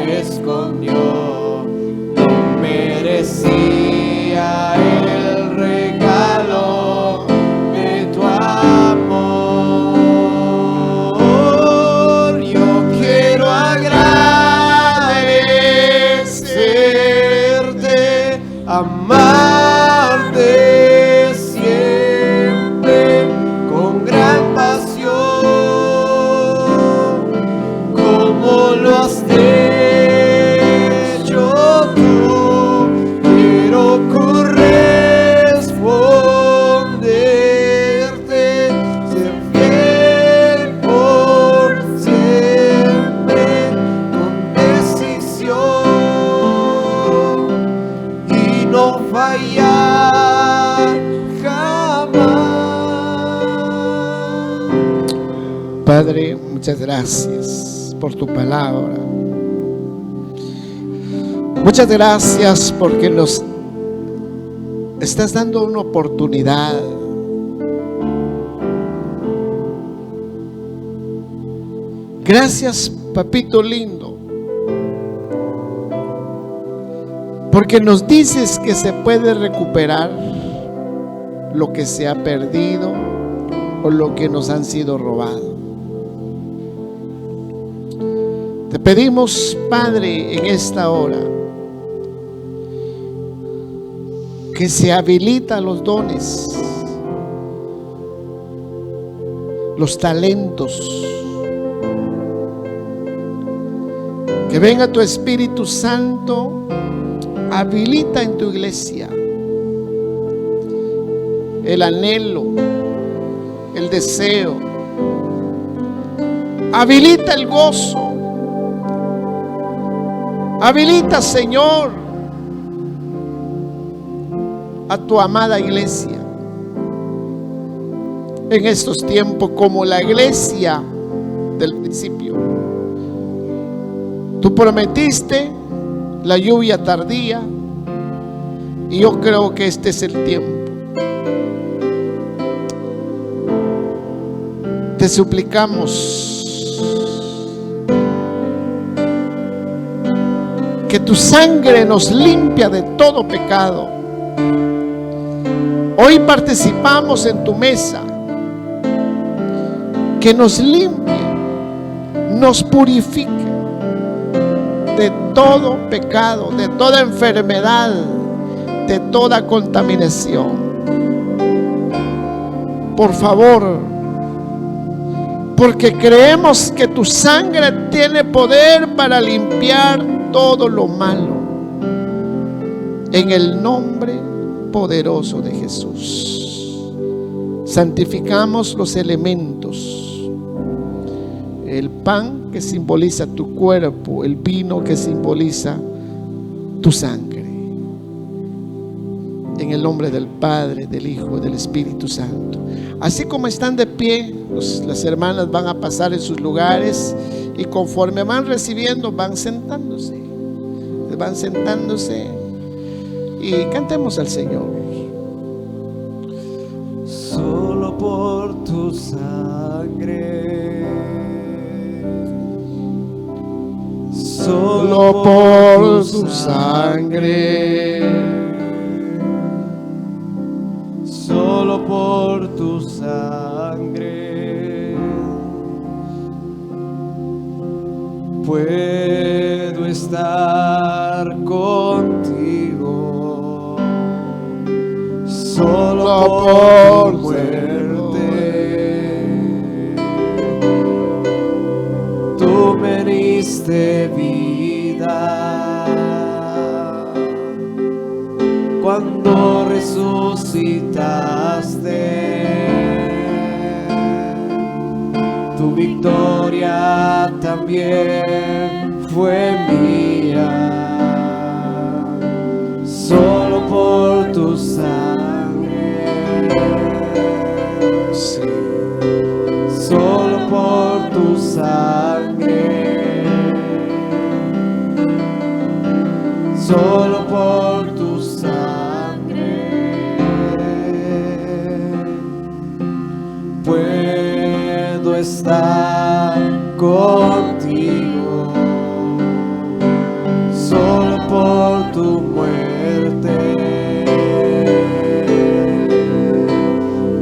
escondió. No merecía el regalo de tu amor. Yo quiero agradecerte, amarte siempre con gran pasión, como lo has hecho tú. Quiero corresponderte, ser fiel por siempre, con decisión y no fallar jamás. Padre, muchas gracias por tu palabra. Muchas gracias porque nos estás dando una oportunidad Gracias, papito lindo, porque nos dices que se puede recuperar lo que se ha perdido o lo que nos han sido robado. Te pedimos, Padre, en esta hora que se habilitan los dones, los talentos, que venga tu Espíritu Santo, habilita en tu iglesia el anhelo, el deseo, habilita el gozo, habilita, Señor, a tu amada iglesia en estos tiempos, como la iglesia del principio. Tú prometiste la lluvia tardía y yo creo que este es el tiempo. Te suplicamos que tu sangre nos limpia de todo pecado. Hoy participamos en tu mesa, que nos limpie, nos purifique de todo pecado, de toda enfermedad, de toda contaminación. Por favor, porque creemos que tu sangre tiene poder para limpiar todo lo malo. En el nombre poderoso de Jesús, santificamos los elementos. El pan que simboliza tu cuerpo, el vino que simboliza tu sangre. En En el nombre del Padre, del Hijo, del Espíritu Santo. Así como están de pie, las hermanas van a pasar en sus lugares y conforme van recibiendo, van sentándose y cantemos al Señor. Solo por tu sangre, Solo por tu sangre, solo por tu sangre, puedo estar contigo. Solo por tu muerte, tú me diste vida. Cuando resucitaste, tu victoria también fue mía. Solo por tu sangre, sí. Solo por tu sangre, solo por tu sangre, puedo estar contigo. Solo por tu muerte,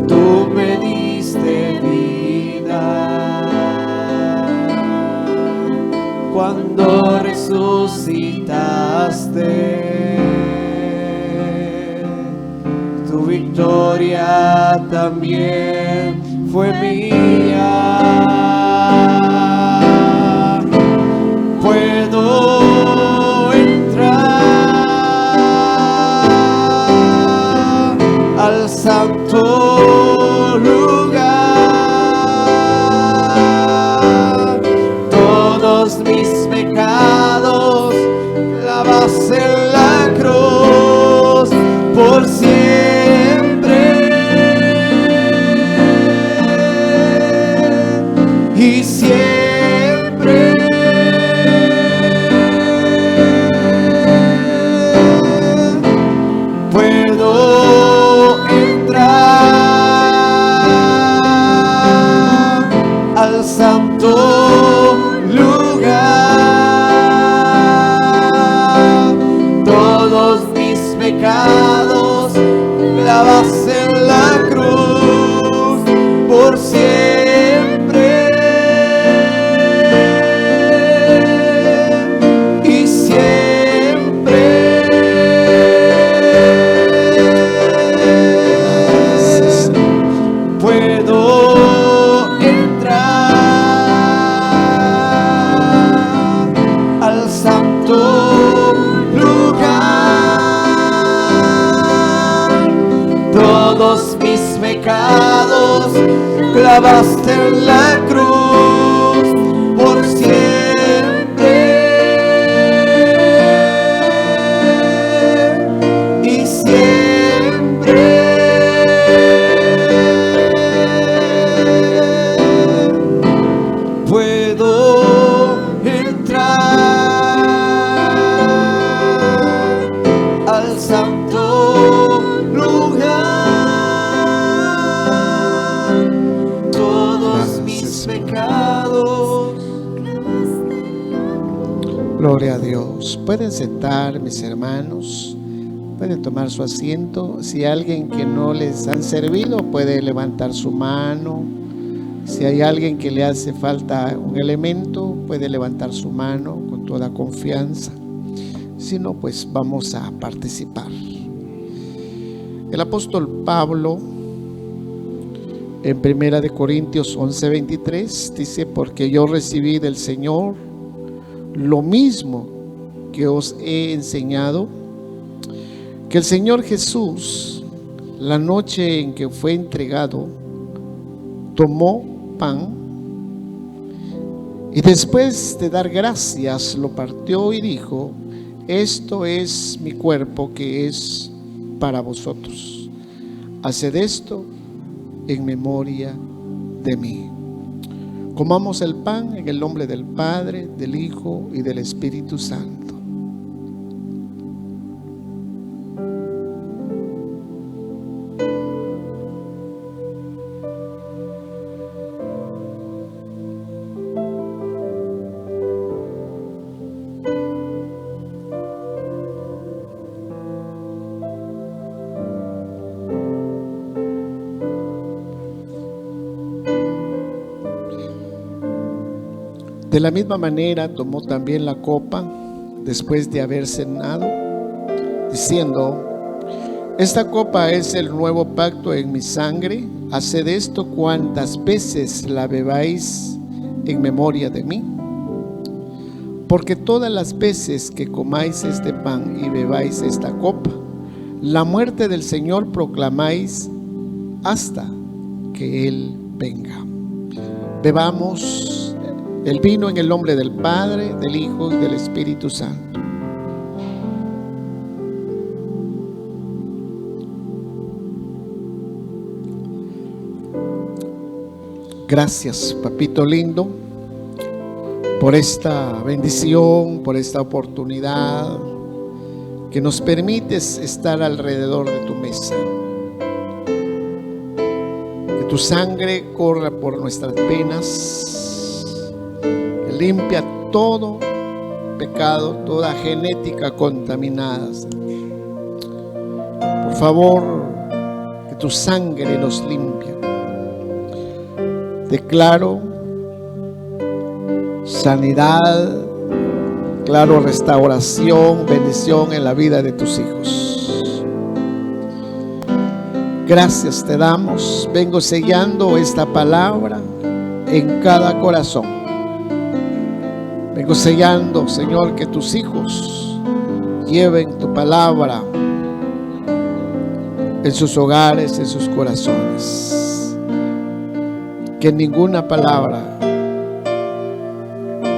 tú me diste vida. Cuando resucitaste, tu victoria también fue mía. Puedo entrar al santo lugar. Todos mis pecados lavas en la cruz por siempre y siempre. Puedo entrar al santo lugar. Todos mis pecados lavas en la cruz por siempre y siempre. Puedo entrar al santo lugar. Todos mis pecados clavaste en la cruz por siempre y siempre. Puedo entrar al santo lugar. Todos mis pecados. Gloria a Dios. Pueden sentar, mis hermanos. Pueden tomar su asiento. Si hay alguien que no les han servido, puede levantar su mano. Si hay alguien que le hace falta un elemento, puede levantar su mano con toda confianza. Si no, pues vamos a participar. El apóstol Pablo, en 1 Corintios 11:23, dice: porque yo recibí del Señor lo mismo que os he enseñado, que el Señor Jesús, la noche en que fue entregado, tomó pan y después de dar gracias lo partió y dijo: esto es mi cuerpo que es para vosotros. Haced esto en memoria de mí. Comamos el pan en el nombre del Padre, del Hijo y del Espíritu Santo. De la misma manera tomó también la copa después de haber cenado, diciendo: esta copa es el nuevo pacto en mi sangre. Haced esto cuantas veces la bebáis en memoria de mí. Porque todas las veces que comáis este pan y bebáis esta copa, la muerte del Señor proclamáis hasta que Él venga. Bebamos el vino en el nombre del Padre, del Hijo y del Espíritu Santo. Gracias, papito lindo, por esta bendición, por esta oportunidad que nos permites estar alrededor de tu mesa. Que tu sangre corra por nuestras venas, que limpia todo pecado, toda genética contaminada. Por favor, que tu sangre nos limpie. Declaro sanidad, declaro restauración, bendición en la vida de tus hijos. Gracias te damos. Vengo sellando esta palabra en cada corazón. Vengo sellando, Señor, que tus hijos lleven tu palabra en sus hogares, en sus corazones. Que ninguna palabra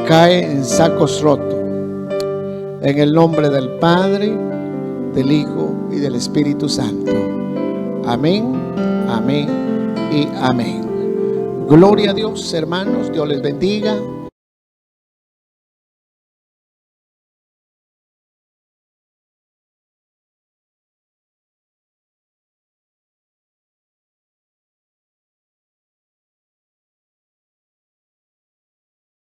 cae en sacos rotos. En el nombre del Padre, del Hijo y del Espíritu Santo. Amén, amén y amén. Gloria a Dios, hermanos. Dios les bendiga.